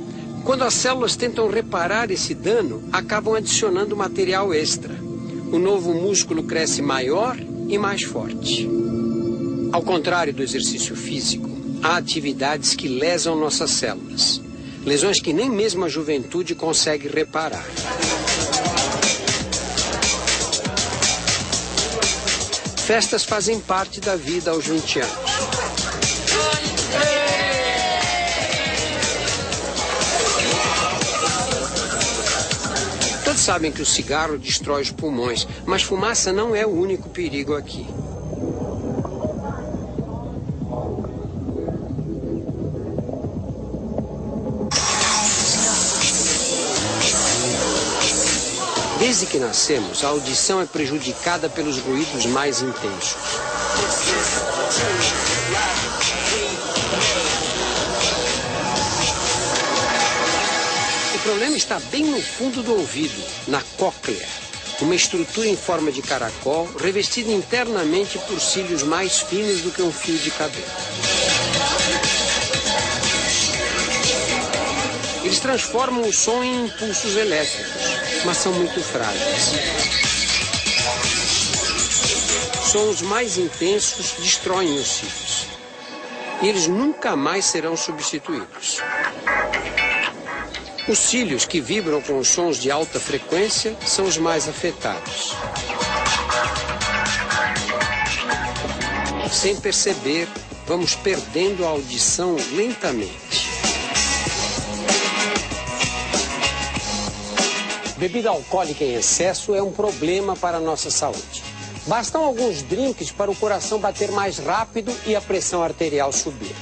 quando as células tentam reparar esse dano, acabam adicionando material extra. O novo músculo cresce maior e mais forte. Ao contrário do exercício físico, há atividades que lesam nossas células. Lesões que nem mesmo a juventude consegue reparar. Festas fazem parte da vida aos 20 anos. Todos sabem que o cigarro destrói os pulmões, mas fumaça não é o único perigo aqui. Desde que nascemos, a audição é prejudicada pelos ruídos mais intensos. O problema está bem no fundo do ouvido, na cóclea, uma estrutura em forma de caracol, revestida internamente por cílios mais finos do que um fio de cabelo. Eles transformam o som em impulsos elétricos, mas são muito frágeis. Sons mais intensos destroem os cílios. E eles nunca mais serão substituídos. Os cílios que vibram com os sons de alta frequência são os mais afetados. Sem perceber, vamos perdendo a audição lentamente. Bebida alcoólica em excesso é um problema para a nossa saúde. Bastam alguns drinks para o coração bater mais rápido e a pressão arterial subir.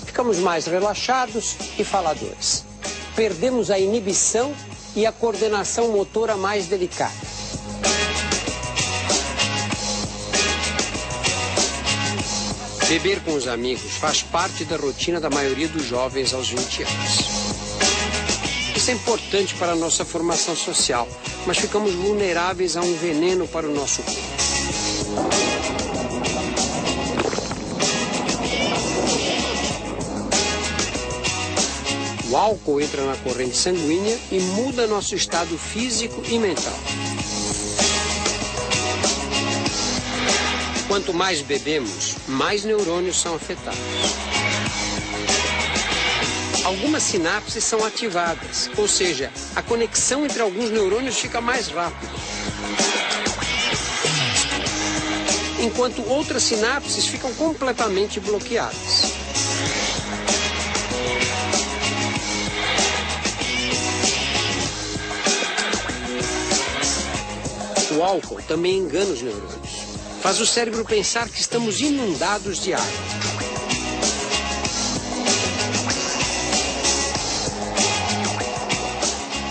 Ficamos mais relaxados e faladores. Perdemos a inibição e a coordenação motora mais delicada. Beber com os amigos faz parte da rotina da maioria dos jovens aos 20 anos. Isso é importante para a nossa formação social, mas ficamos vulneráveis a um veneno para o nosso corpo. O álcool entra na corrente sanguínea e muda nosso estado físico e mental. Quanto mais bebemos, mais neurônios são afetados. Algumas sinapses são ativadas, ou seja, a conexão entre alguns neurônios fica mais rápida. Enquanto outras sinapses ficam completamente bloqueadas. O álcool também engana os neurônios. Faz o cérebro pensar que estamos inundados de água.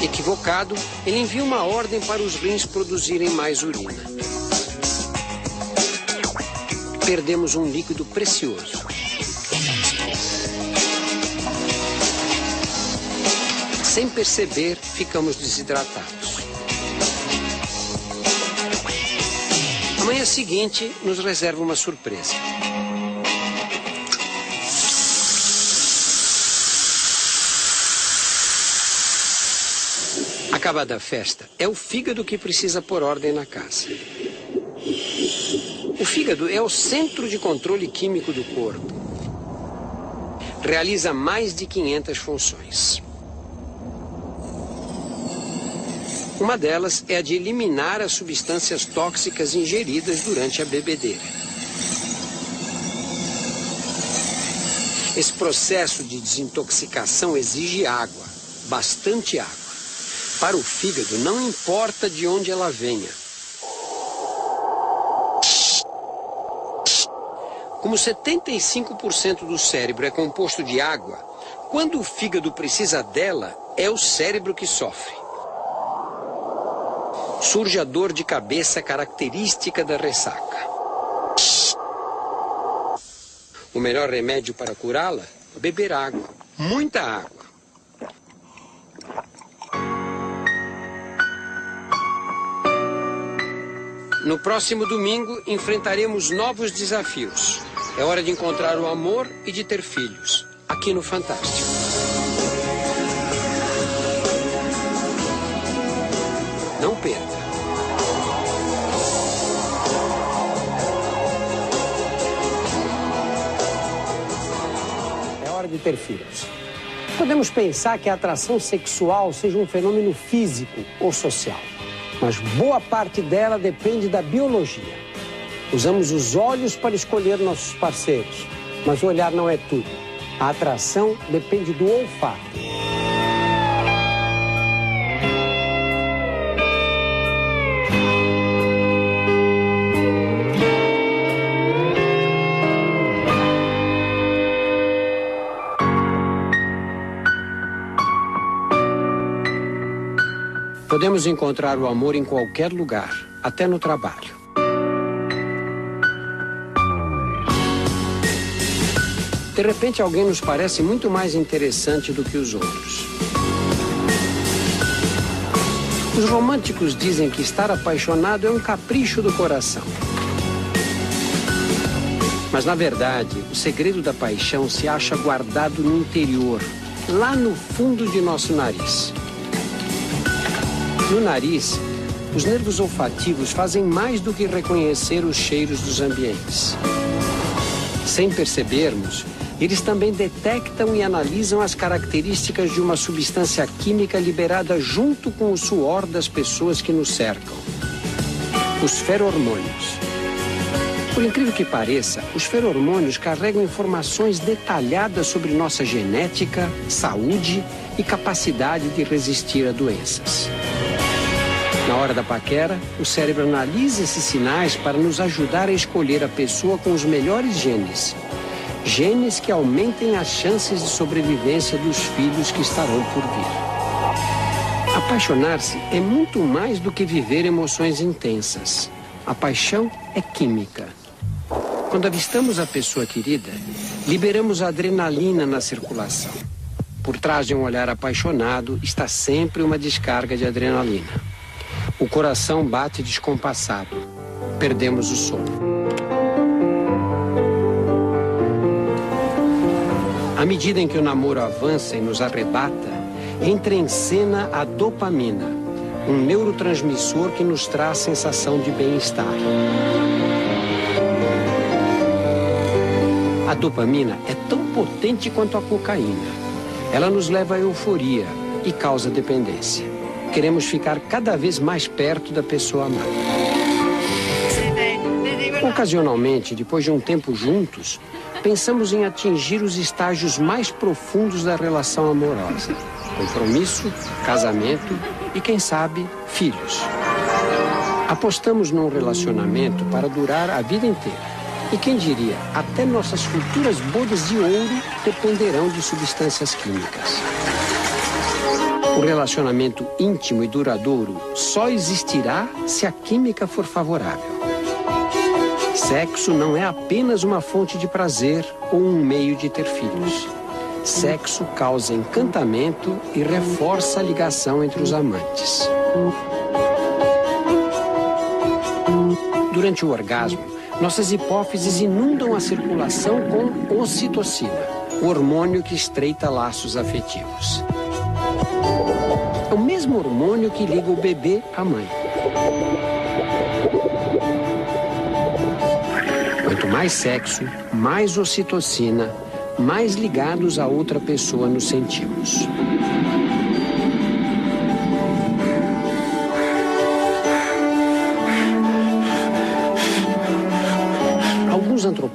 Equivocado, ele envia uma ordem para os rins produzirem mais urina. Perdemos um líquido precioso. Sem perceber, ficamos desidratados. A manhã seguinte nos reserva uma surpresa. Acabada a festa, é o fígado que precisa pôr ordem na casa. O fígado é o centro de controle químico do corpo. Realiza mais de 500 funções. Uma delas é a de eliminar as substâncias tóxicas ingeridas durante a bebedeira. Esse processo de desintoxicação exige água, bastante água. Para o fígado, não importa de onde ela venha. Como 75% do cérebro é composto de água, quando o fígado precisa dela, é o cérebro que sofre. Surge a dor de cabeça característica da ressaca. O melhor remédio para curá-la? Beber água. Muita água. No próximo domingo, enfrentaremos novos desafios. É hora de encontrar o amor e de ter filhos. Aqui no Fantástico. Não perca. De ter filhos. Podemos pensar que a atração sexual seja um fenômeno físico ou social, mas boa parte dela depende da biologia. Usamos os olhos para escolher nossos parceiros, mas o olhar não é tudo. A atração depende do olfato. Podemos encontrar o amor em qualquer lugar, até no trabalho. De repente, alguém nos parece muito mais interessante do que os outros. Os românticos dizem que estar apaixonado é um capricho do coração. Mas, na verdade, o segredo da paixão se acha guardado no interior, lá no fundo de nosso nariz. No nariz, os nervos olfativos fazem mais do que reconhecer os cheiros dos ambientes. Sem percebermos, eles também detectam e analisam as características de uma substância química liberada junto com o suor das pessoas que nos cercam. Os ferormônios. Por incrível que pareça, os ferormônios carregam informações detalhadas sobre nossa genética, saúde e capacidade de resistir a doenças. Na hora da paquera, o cérebro analisa esses sinais para nos ajudar a escolher a pessoa com os melhores genes. Genes que aumentem as chances de sobrevivência dos filhos que estarão por vir. Apaixonar-se é muito mais do que viver emoções intensas. A paixão é química. Quando avistamos a pessoa querida, liberamos a adrenalina na circulação. Por trás de um olhar apaixonado está sempre uma descarga de adrenalina. O coração bate descompassado. Perdemos o sono. À medida em que o namoro avança e nos arrebata, entra em cena a dopamina, um neurotransmissor que nos traz sensação de bem-estar. A dopamina é tão potente quanto a cocaína. Ela nos leva à euforia e causa dependência. Queremos ficar cada vez mais perto da pessoa amada. Ocasionalmente, depois de um tempo juntos, pensamos em atingir os estágios mais profundos da relação amorosa. Compromisso, casamento e, quem sabe, filhos. Apostamos num relacionamento para durar a vida inteira. E quem diria, até nossas futuras bodas de ouro dependerão de substâncias químicas. O relacionamento íntimo e duradouro só existirá se a química for favorável. Sexo não é apenas uma fonte de prazer ou um meio de ter filhos. Sexo causa encantamento e reforça a ligação entre os amantes. Durante o orgasmo, nossas hipófises inundam a circulação com ocitocina, o hormônio que estreita laços afetivos. É o mesmo hormônio que liga o bebê à mãe. Quanto mais sexo, mais ocitocina, mais ligados a outra pessoa nos sentimos.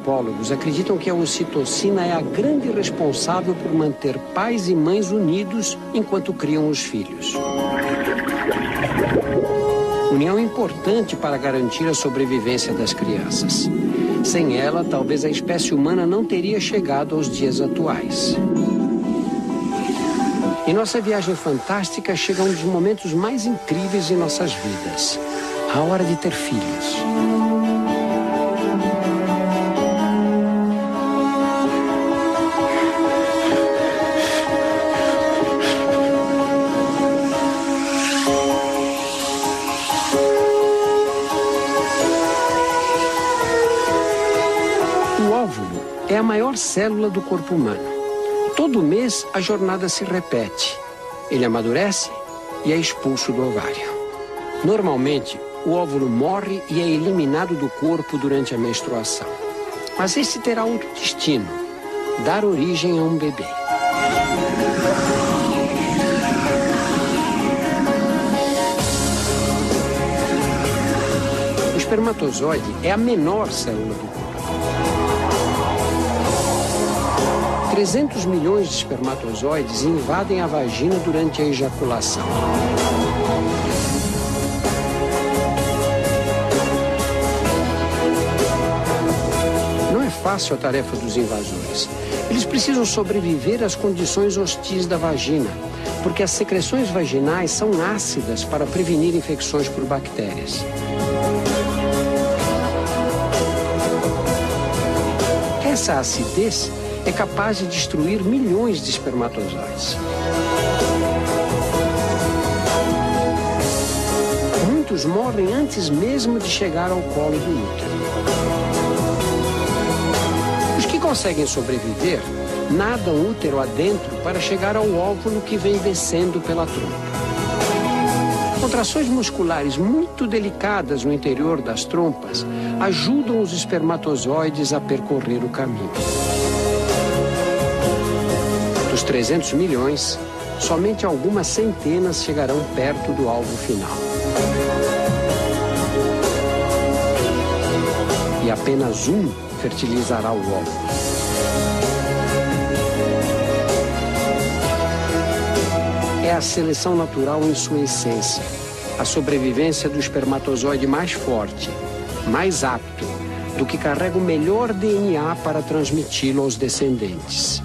antropólogos acreditam que a ocitocina é a grande responsável por manter pais e mães unidos enquanto criam os filhos. União importante para garantir a sobrevivência das crianças. Sem ela, talvez a espécie humana não teria chegado aos dias atuais. Em nossa viagem fantástica chega um dos momentos mais incríveis em nossas vidas. A hora de ter filhos. O óvulo é a maior célula do corpo humano. Todo mês a jornada se repete. Ele amadurece e é expulso do ovário. Normalmente, o óvulo morre e é eliminado do corpo durante a menstruação. Mas esse terá outro destino: dar origem a um bebê. O espermatozoide é a menor célula do corpo. 300 milhões de espermatozoides invadem a vagina durante a ejaculação. Fácil a tarefa dos invasores. Eles precisam sobreviver às condições hostis da vagina, porque as secreções vaginais são ácidas para prevenir infecções por bactérias. Essa acidez é capaz de destruir milhões de espermatozoides. Muitos morrem antes mesmo de chegar ao colo do útero. Os que conseguem sobreviver nadam útero adentro para chegar ao óvulo que vem descendo pela trompa. Contrações musculares muito delicadas no interior das trompas ajudam os espermatozoides a percorrer o caminho. Dos 300 milhões, somente algumas centenas chegarão perto do alvo final. E apenas um fertilizará o óvulo. É a seleção natural em sua essência, a sobrevivência do espermatozoide mais forte, mais apto, do que carrega o melhor DNA para transmiti-lo aos descendentes.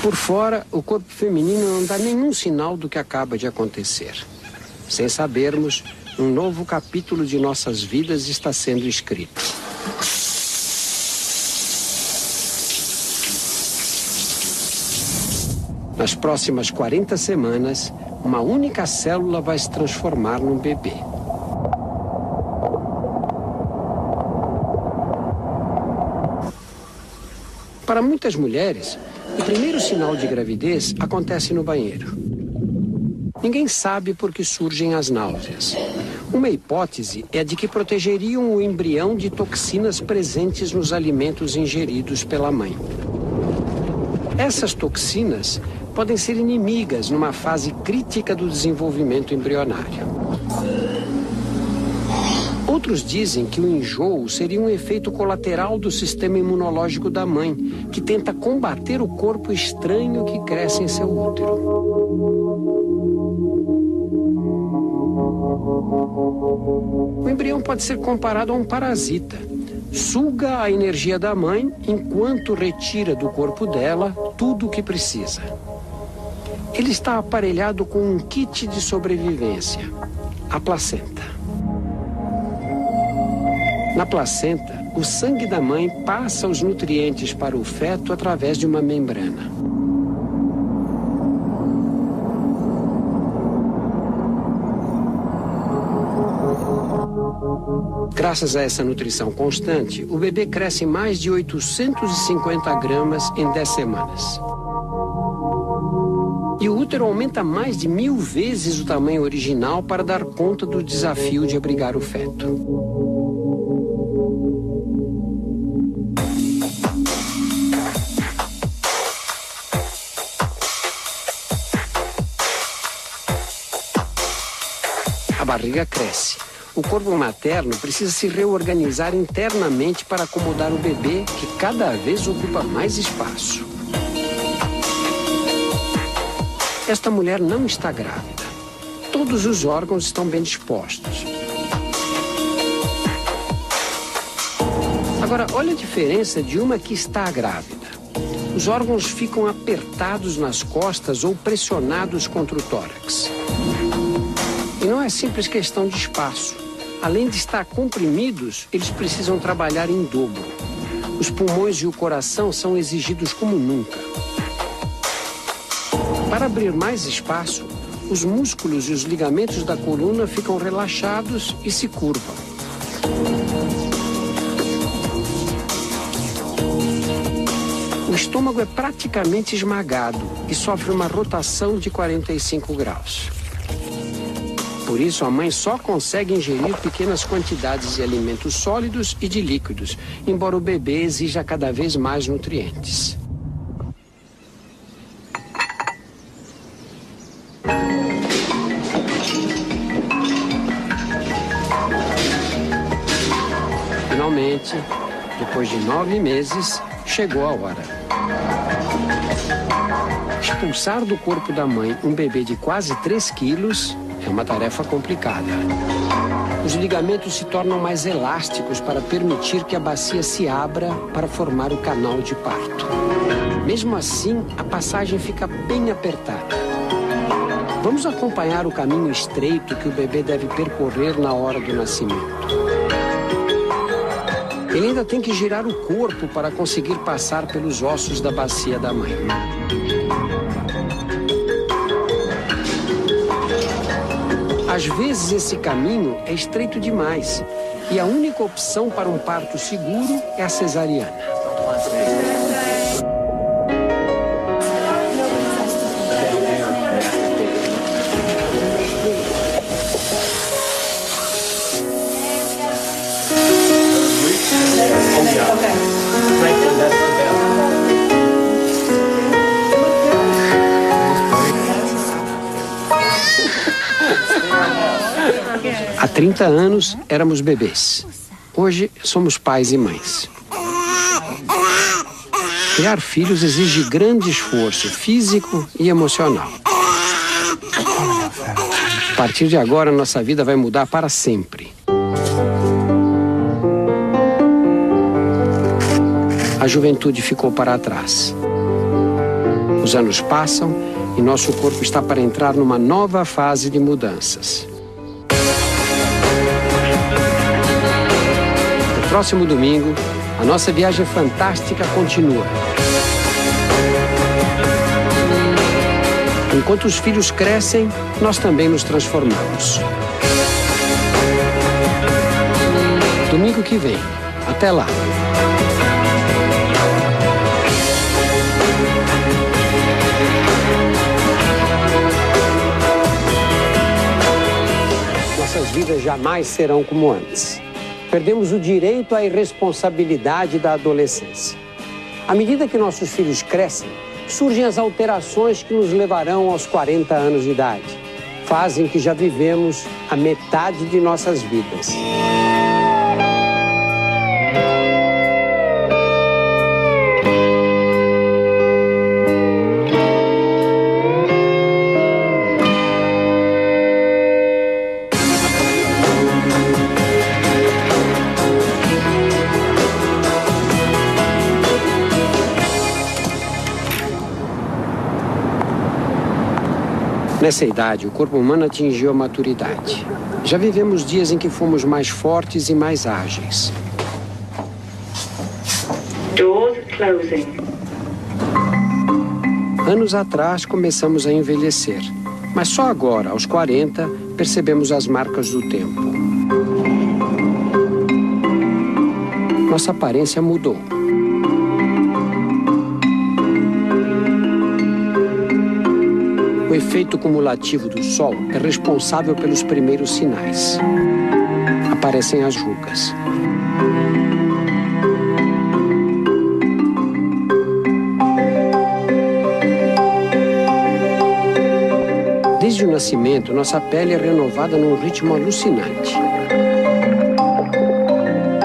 Por fora, o corpo feminino não dá nenhum sinal do que acaba de acontecer. Sem sabermos, um novo capítulo de nossas vidas está sendo escrito. Nas próximas 40 semanas, uma única célula vai se transformar num bebê. Para muitas mulheres, o primeiro sinal de gravidez acontece no banheiro. Ninguém sabe por que surgem as náuseas. Uma hipótese é a de que protegeriam o embrião de toxinas presentes nos alimentos ingeridos pela mãe. Essas toxinas podem ser inimigas numa fase crítica do desenvolvimento embrionário. Outros dizem que o enjoo seria um efeito colateral do sistema imunológico da mãe, que tenta combater o corpo estranho que cresce em seu útero. O embrião pode ser comparado a um parasita. Suga a energia da mãe enquanto retira do corpo dela tudo o que precisa. Ele está aparelhado com um kit de sobrevivência, a placenta. Na placenta, o sangue da mãe passa os nutrientes para o feto através de uma membrana. Graças a essa nutrição constante, o bebê cresce mais de 850 gramas em 10 semanas. E o útero aumenta mais de 1000 vezes o tamanho original para dar conta do desafio de abrigar o feto. barriga cresce. O corpo materno precisa se reorganizar internamente para acomodar o bebê, que cada vez ocupa mais espaço. Esta mulher não está grávida. Todos os órgãos estão bem dispostos. Agora, olha a diferença de uma que está grávida. Os órgãos ficam apertados nas costas ou pressionados contra o tórax. E não é simples questão de espaço. Além de estar comprimidos, eles precisam trabalhar em dobro. Os pulmões e o coração são exigidos como nunca. Para abrir mais espaço, os músculos e os ligamentos da coluna ficam relaxados e se curvam. O estômago é praticamente esmagado e sofre uma rotação de 45 graus. Por isso, a mãe só consegue ingerir pequenas quantidades de alimentos sólidos e de líquidos, embora o bebê exija cada vez mais nutrientes. Finalmente, depois de 9 meses, chegou a hora. Expulsar do corpo da mãe um bebê de quase 3 quilos é uma tarefa complicada. Os ligamentos se tornam mais elásticos para permitir que a bacia se abra para formar o canal de parto. Mesmo assim, a passagem fica bem apertada. Vamos acompanhar o caminho estreito que o bebê deve percorrer na hora do nascimento. Ele ainda tem que girar o corpo para conseguir passar pelos ossos da bacia da mãe. Às vezes esse caminho é estreito demais e a única opção para um parto seguro é a cesariana. Há 30 anos éramos bebês. Hoje somos pais e mães. Criar filhos exige grande esforço físico e emocional. A partir de agora, nossa vida vai mudar para sempre. A juventude ficou para trás. Os anos passam e nosso corpo está para entrar numa nova fase de mudanças. No próximo domingo, a nossa viagem fantástica continua. Enquanto os filhos crescem, nós também nos transformamos. Domingo que vem. Até lá. Nossas vidas jamais serão como antes. Perdemos o direito à irresponsabilidade da adolescência. À medida que nossos filhos crescem, surgem as alterações que nos levarão aos 40 anos de idade. Fazem que já vivemos a metade de nossas vidas. Nessa idade, o corpo humano atingiu a maturidade. Já vivemos dias em que fomos mais fortes e mais ágeis. Doors closing. Anos atrás, começamos a envelhecer. Mas só agora, aos 40, percebemos as marcas do tempo. Nossa aparência mudou. O efeito cumulativo do sol é responsável pelos primeiros sinais. Aparecem as rugas. Desde Desde o nascimento, nossa pele é renovada num ritmo alucinante.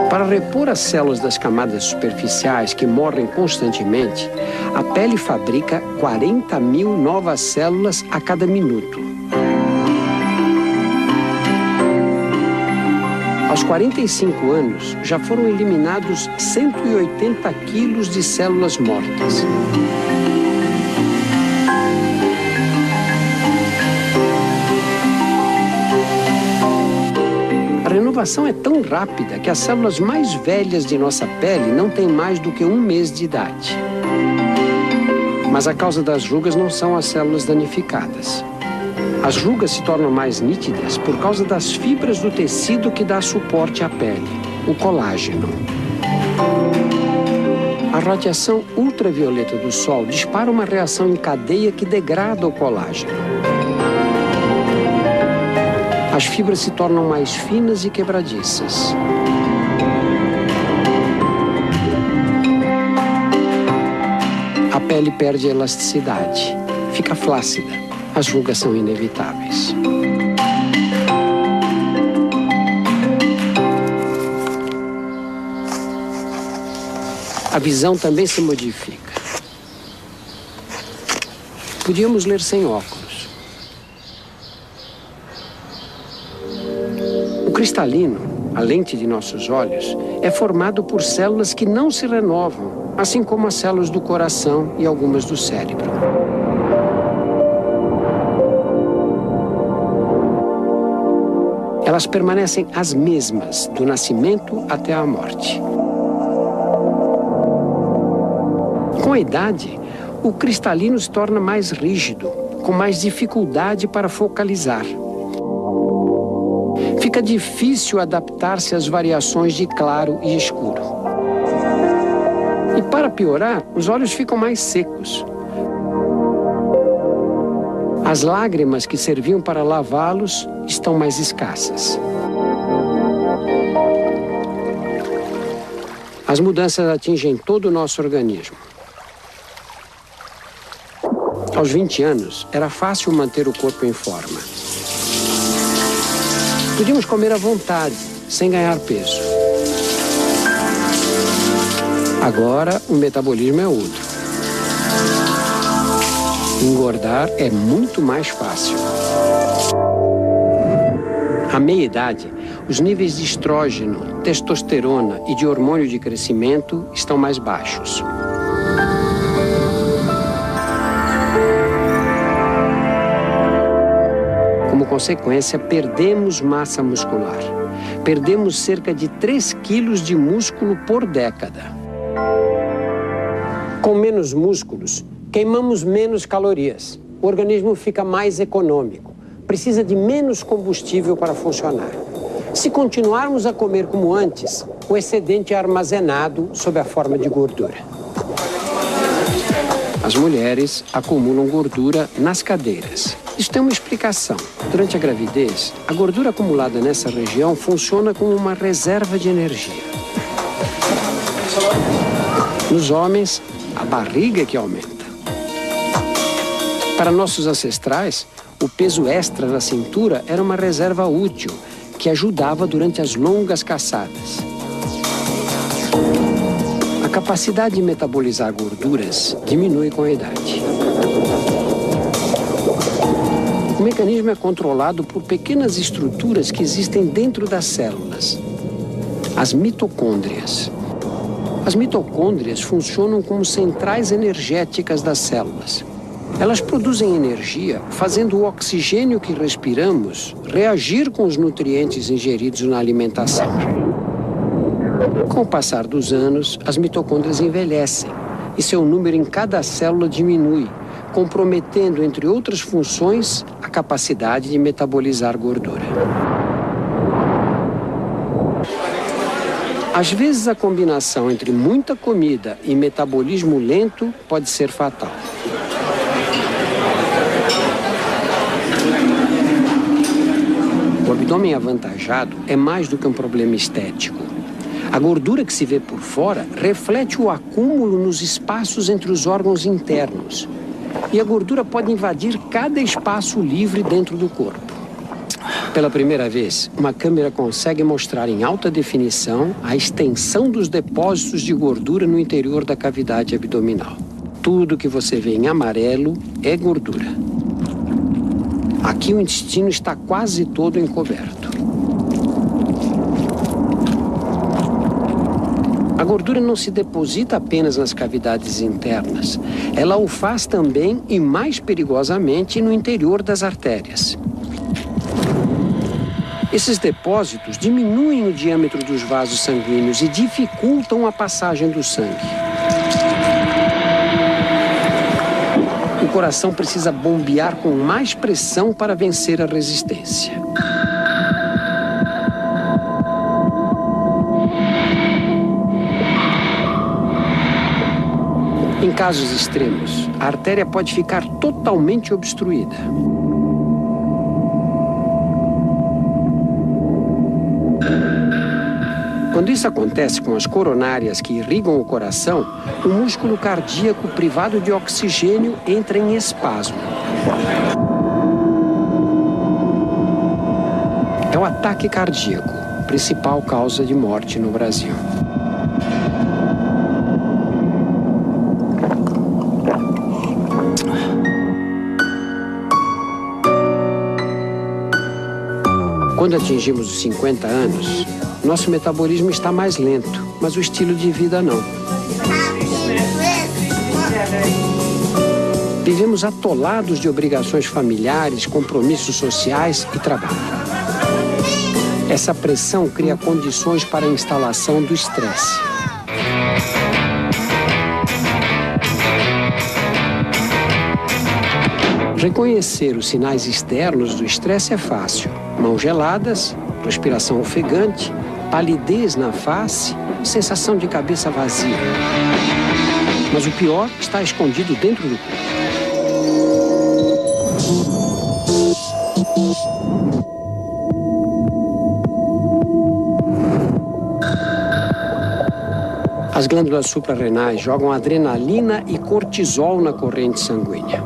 Para repor as células das camadas superficiais que morrem constantemente, a pele fabrica 40.000 novas células a cada minuto. Aos 45 anos, já foram eliminados 180 quilos de células mortas. A renovação é tão rápida que as células mais velhas de nossa pele não têm mais do que 1 mês de idade. Mas a causa das rugas não são as células danificadas. As rugas se tornam mais nítidas por causa das fibras do tecido que dá suporte à pele, o colágeno. A radiação ultravioleta do sol dispara uma reação em cadeia que degrada o colágeno. As fibras se tornam mais finas e quebradiças. A pele perde a elasticidade, fica flácida. As rugas são inevitáveis. A visão também se modifica. Podíamos ler sem óculos. O cristalino, a lente de nossos olhos, é formado por células que não se renovam, assim como as células do coração e algumas do cérebro. Elas permanecem as mesmas do nascimento até a morte. Com a idade, o cristalino se torna mais rígido, com mais dificuldade para focalizar. Fica difícil adaptar-se às variações de claro e escuro. E para piorar, os olhos ficam mais secos. As lágrimas que serviam para lavá-los estão mais escassas. As mudanças atingem todo o nosso organismo. Aos 20 anos, era fácil manter o corpo em forma. Podíamos comer à vontade, sem ganhar peso. Agora, o metabolismo é outro. Engordar é muito mais fácil. À meia-idade, os níveis de estrógeno, testosterona e de hormônio de crescimento estão mais baixos. Como consequência, perdemos massa muscular. Perdemos cerca de 3 quilos de músculo por década. Com menos músculos, queimamos menos calorias. O organismo fica mais econômico. Precisa de menos combustível para funcionar. Se continuarmos a comer como antes, o excedente é armazenado sob a forma de gordura. As mulheres acumulam gordura nas cadeiras. Isso tem uma explicação. Durante a gravidez, a gordura acumulada nessa região funciona como uma reserva de energia. Nos homens, a barriga é que aumenta. Para nossos ancestrais, o peso extra na cintura era uma reserva útil, que ajudava durante as longas caçadas. A capacidade de metabolizar gorduras diminui com a idade. O mecanismo é controlado por pequenas estruturas que existem dentro das células, as mitocôndrias. As mitocôndrias funcionam como centrais energéticas das células. Elas produzem energia, fazendo o oxigênio que respiramos reagir com os nutrientes ingeridos na alimentação. Com o passar dos anos, as mitocôndrias envelhecem e seu número em cada célula diminui, comprometendo, entre outras funções, a capacidade de metabolizar gordura. Às vezes, a combinação entre muita comida e metabolismo lento pode ser fatal. O abdômen avantajado é mais do que um problema estético. A gordura que se vê por fora reflete o acúmulo nos espaços entre os órgãos internos. E a gordura pode invadir cada espaço livre dentro do corpo. Pela primeira vez, uma câmera consegue mostrar em alta definição a extensão dos depósitos de gordura no interior da cavidade abdominal. Tudo que você vê em amarelo é gordura. Aqui o intestino está quase todo encoberto. A gordura não se deposita apenas nas cavidades internas. Ela o faz também e mais perigosamente no interior das artérias. Esses depósitos diminuem o diâmetro dos vasos sanguíneos e dificultam a passagem do sangue. O coração precisa bombear com mais pressão para vencer a resistência. Em casos extremos, a artéria pode ficar totalmente obstruída. Quando isso acontece com as coronárias que irrigam o coração, o músculo cardíaco privado de oxigênio entra em espasmo. É o ataque cardíaco, principal causa de morte no Brasil. Quando atingimos os 50 anos, nosso metabolismo está mais lento, mas o estilo de vida não. Vivemos atolados de obrigações familiares, compromissos sociais e trabalho. Essa pressão cria condições para a instalação do estresse. Reconhecer os sinais externos do estresse é fácil. Mãos geladas, respiração ofegante, palidez na face, sensação de cabeça vazia. Mas o pior está escondido dentro do corpo. As glândulas suprarrenais jogam adrenalina e cortisol na corrente sanguínea.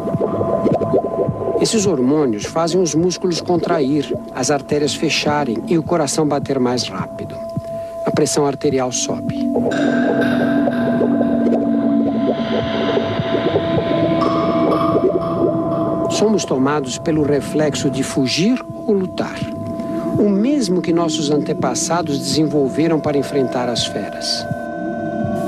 Esses hormônios fazem os músculos contrair, as artérias fecharem e o coração bater mais rápido. A pressão arterial sobe. Somos tomados pelo reflexo de fugir ou lutar. O mesmo que nossos antepassados desenvolveram para enfrentar as feras.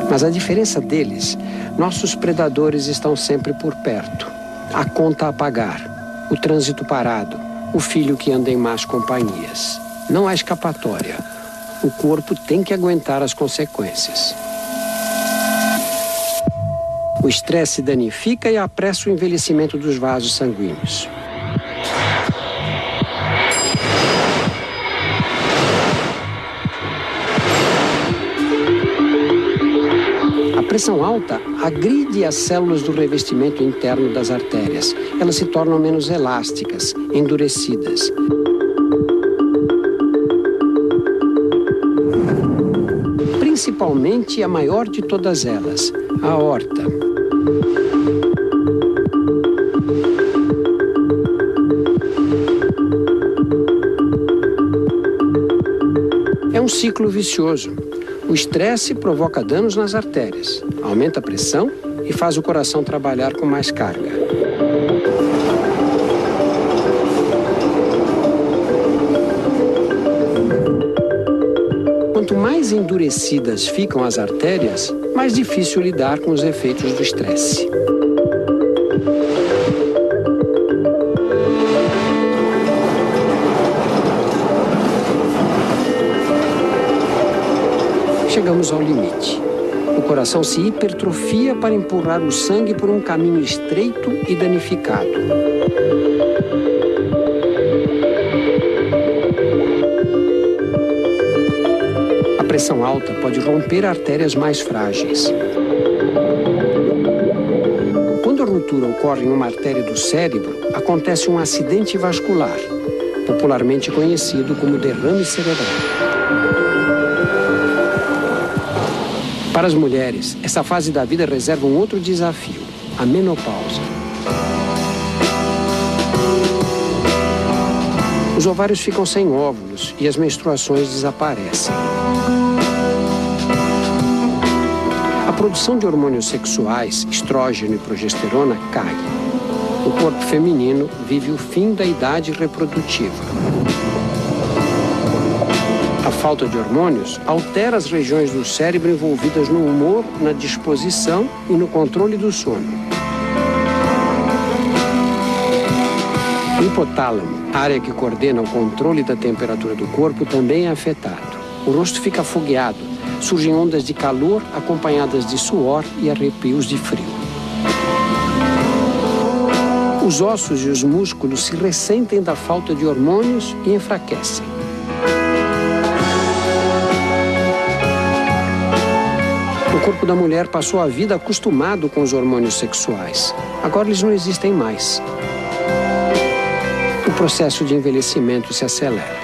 Mas a diferença deles, nossos predadores estão sempre por perto. A conta a pagar. O trânsito parado, o filho que anda em más companhias. Não há escapatória. O corpo tem que aguentar as consequências. O estresse danifica e apressa o envelhecimento dos vasos sanguíneos. A pressão alta agride as células do revestimento interno das artérias. Elas se tornam menos elásticas, endurecidas. Principalmente a maior de todas elas, a aorta. É um ciclo vicioso. O estresse provoca danos nas artérias, aumenta a pressão e faz o coração trabalhar com mais carga. Quanto mais endurecidas ficam as artérias, mais difícil lidar com os efeitos do estresse. Chegamos ao limite. O coração se hipertrofia para empurrar o sangue por um caminho estreito e danificado. A pressão alta pode romper artérias mais frágeis. Quando a ruptura ocorre em uma artéria do cérebro, acontece um acidente vascular, popularmente conhecido como derrame cerebral. Para as mulheres, essa fase da vida reserva um outro desafio, a menopausa. Os ovários ficam sem óvulos e as menstruações desaparecem. A produção de hormônios sexuais, estrógeno e progesterona, cai. O corpo feminino vive o fim da idade reprodutiva. A falta de hormônios altera as regiões do cérebro envolvidas no humor, na disposição e no controle do sono. O hipotálamo, área que coordena o controle da temperatura do corpo, também é afetado. O rosto fica afogueado, surgem ondas de calor acompanhadas de suor e arrepios de frio. Os ossos e os músculos se ressentem da falta de hormônios e enfraquecem. O corpo da mulher passou a vida acostumado com os hormônios sexuais. Agora eles não existem mais. O processo de envelhecimento se acelera.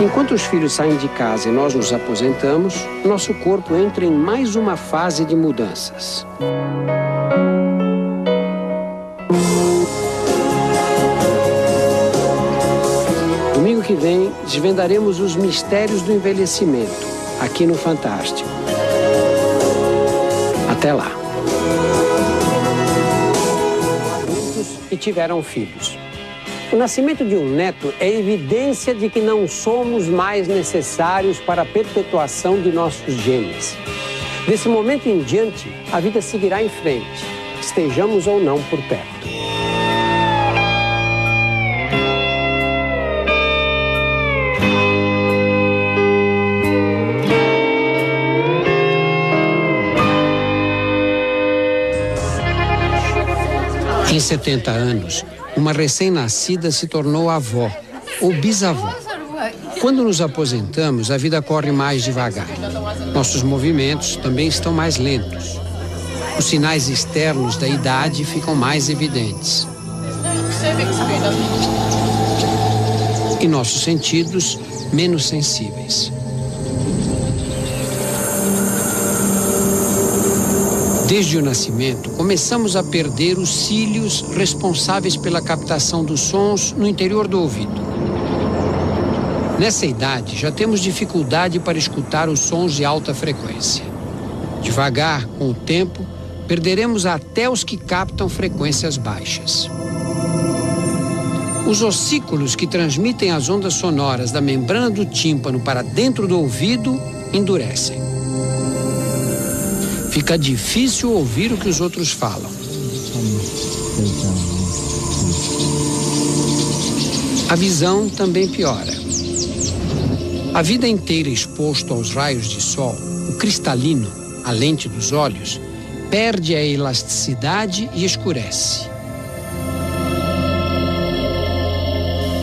Enquanto os filhos saem de casa e nós nos aposentamos, nosso corpo entra em mais uma fase de mudanças. Domingo que vem, desvendaremos os mistérios do envelhecimento, aqui no Fantástico. Até lá. E tiveram filhos. O nascimento de um neto é evidência de que não somos mais necessários para a perpetuação de nossos genes. Desse momento em diante, a vida seguirá em frente, estejamos ou não por perto. Em 70 anos, uma recém-nascida se tornou avó ou bisavó. Quando nos aposentamos, a vida corre mais devagar. Nossos movimentos também estão mais lentos. Os sinais externos da idade ficam mais evidentes. E nossos sentidos menos sensíveis. Desde o nascimento, começamos a perder os cílios responsáveis pela captação dos sons no interior do ouvido. Nessa idade, já temos dificuldade para escutar os sons de alta frequência. Devagar, com o tempo, perderemos até os que captam frequências baixas. Os ossículos que transmitem as ondas sonoras da membrana do tímpano para dentro do ouvido endurecem. Fica difícil ouvir o que os outros falam. A visão também piora. A vida inteira exposto aos raios de sol, o cristalino, a lente dos olhos, perde a elasticidade e escurece.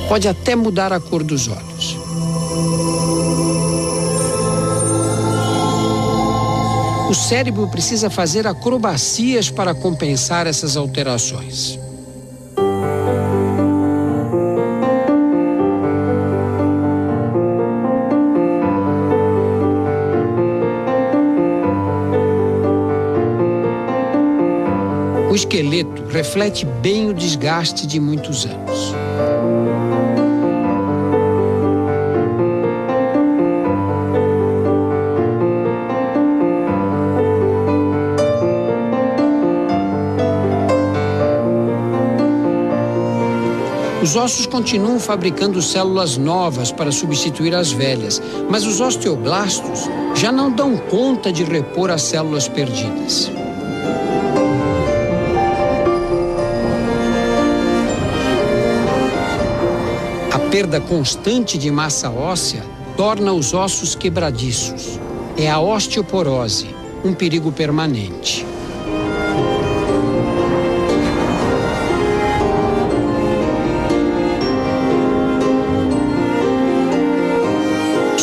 Pode até mudar a cor dos olhos. O cérebro precisa fazer acrobacias para compensar essas alterações. O esqueleto reflete bem o desgaste de muitos anos. Os ossos continuam fabricando células novas para substituir as velhas, mas os osteoblastos já não dão conta de repor as células perdidas. A perda constante de massa óssea torna os ossos quebradiços. É a osteoporose, um perigo permanente.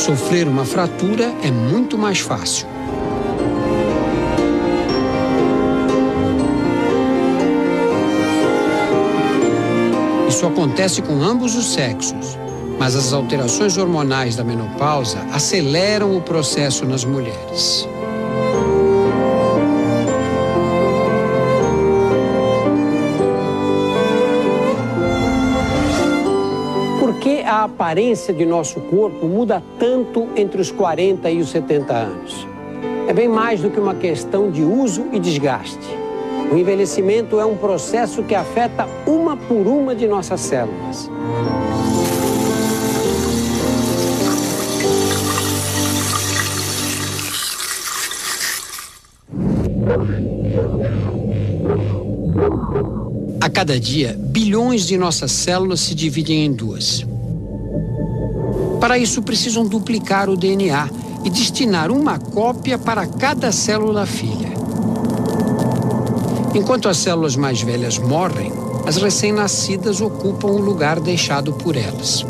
Sofrer uma fratura é muito mais fácil. Isso acontece com ambos os sexos, Mas as alterações hormonais da menopausa aceleram o processo nas mulheres. Por que a aparência de nosso corpo muda tanto entre os 40 e os 70 anos? É bem mais do que uma questão de uso e desgaste. O envelhecimento é um processo que afeta uma por uma de nossas células. A cada dia, bilhões de nossas células se dividem em duas. Para isso, precisam duplicar o DNA e destinar uma cópia para cada célula filha. Enquanto as células mais velhas morrem, as recém-nascidas ocupam o lugar deixado por elas.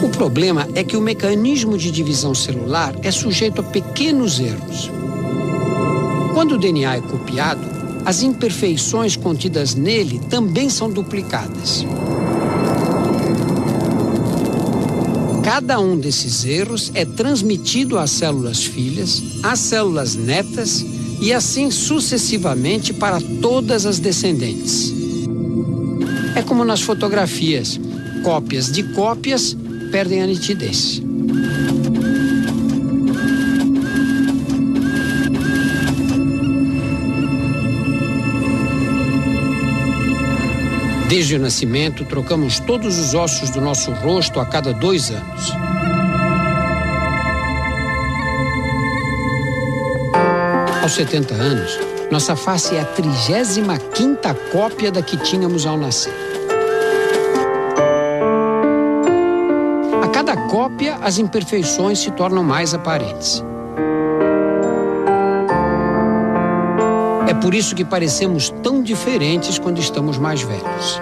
O problema é que o mecanismo de divisão celular é sujeito a pequenos erros. Quando o DNA é copiado, as imperfeições contidas nele também são duplicadas. Cada um desses erros é transmitido às células filhas, às células netas e assim sucessivamente para todas as descendentes. É como nas fotografias: cópias de cópias perdem a nitidez. Desde o nascimento, trocamos todos os ossos do nosso rosto a cada 2 anos. Aos 70 anos, nossa face é a 35ª cópia da que tínhamos ao nascer. A cada cópia, as imperfeições se tornam mais aparentes. É por isso que parecemos tão diferentes quando estamos mais velhos.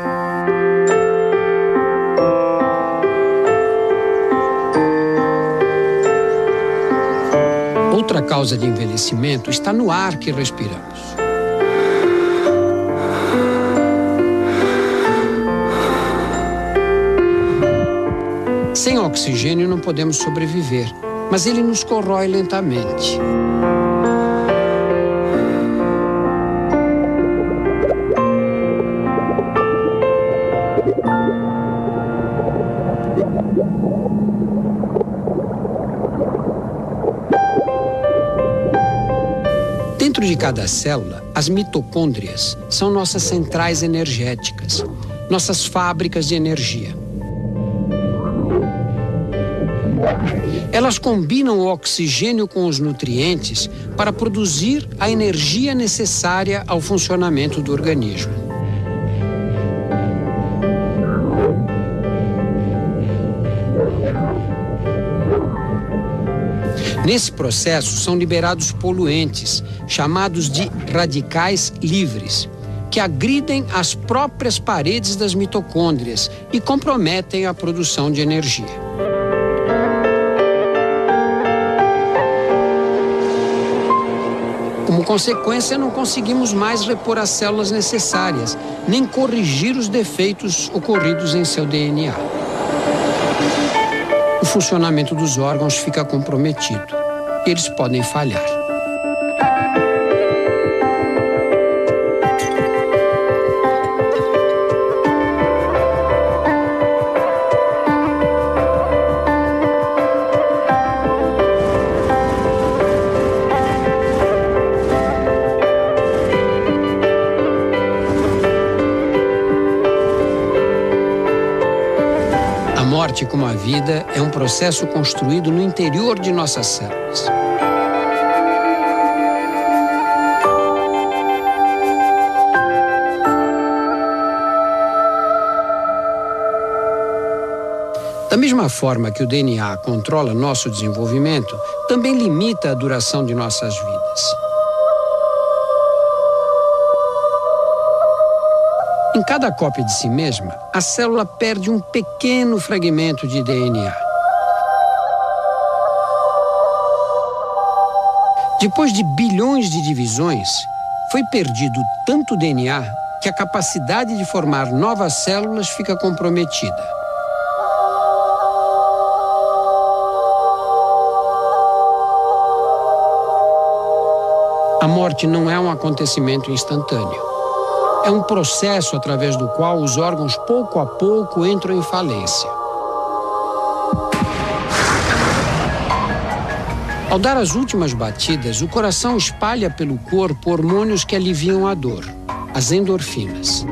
Outra causa de envelhecimento está no ar que respiramos. Sem oxigênio não podemos sobreviver, mas ele nos corrói lentamente. Dentro de cada célula, as mitocôndrias são nossas centrais energéticas, nossas fábricas de energia. Elas combinam o oxigênio com os nutrientes para produzir a energia necessária ao funcionamento do organismo. Nesse processo são liberados poluentes, chamados de radicais livres, que agridem as próprias paredes das mitocôndrias e comprometem a produção de energia. Como consequência, não conseguimos mais repor as células necessárias, nem corrigir os defeitos ocorridos em seu DNA. O funcionamento dos órgãos fica comprometido. Eles podem falhar. A morte, como a vida, é um processo construído no interior de nossas células. Da mesma forma que o DNA controla nosso desenvolvimento, também limita a duração de nossas vidas. Em cada cópia de si mesma, a célula perde um pequeno fragmento de DNA. Depois de bilhões de divisões, Foi perdido tanto DNA que a capacidade de formar novas células fica comprometida. A morte não é um acontecimento instantâneo. É um processo através do qual os órgãos, pouco a pouco, entram em falência. Ao dar as últimas batidas, o coração espalha pelo corpo hormônios que aliviam a dor, as endorfinas.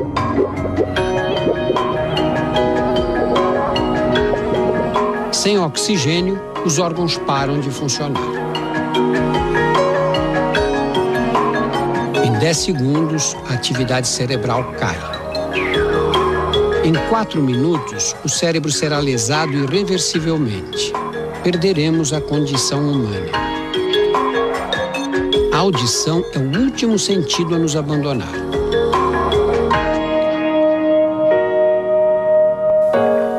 Sem oxigênio, os órgãos param de funcionar. Em 10 segundos, a atividade cerebral cai. Em 4 minutos, o cérebro será lesado irreversivelmente. Perderemos a condição humana. A audição é o último sentido a nos abandonar.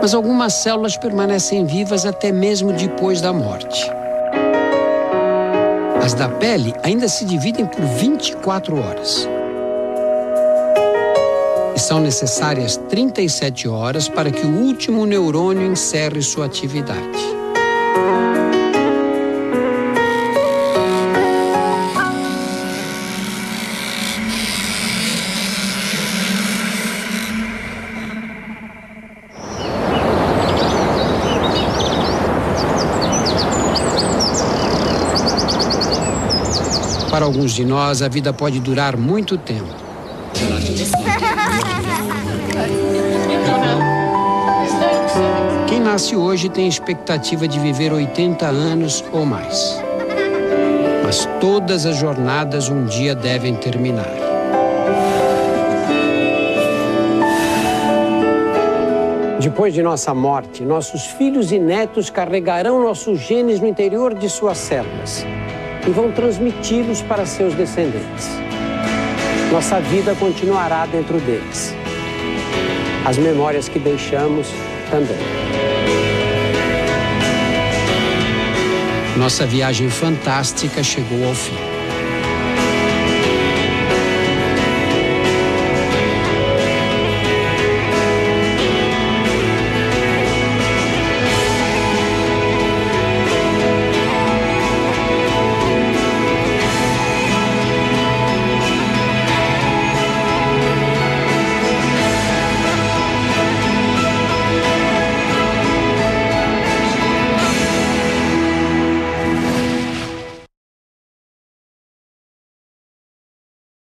Mas algumas células permanecem vivas até mesmo depois da morte. As da pele ainda se dividem por 24 horas. E são necessárias 37 horas para que o último neurônio encerre sua atividade. Para alguns de nós, a vida pode durar muito tempo. Quem nasce hoje tem expectativa de viver 80 anos ou mais. Mas todas as jornadas um dia devem terminar. Depois de nossa morte, nossos filhos e netos carregarão nossos genes no interior de suas células e vão transmiti-los para seus descendentes. Nossa vida continuará dentro deles. As memórias que deixamos também. Nossa viagem fantástica chegou ao fim.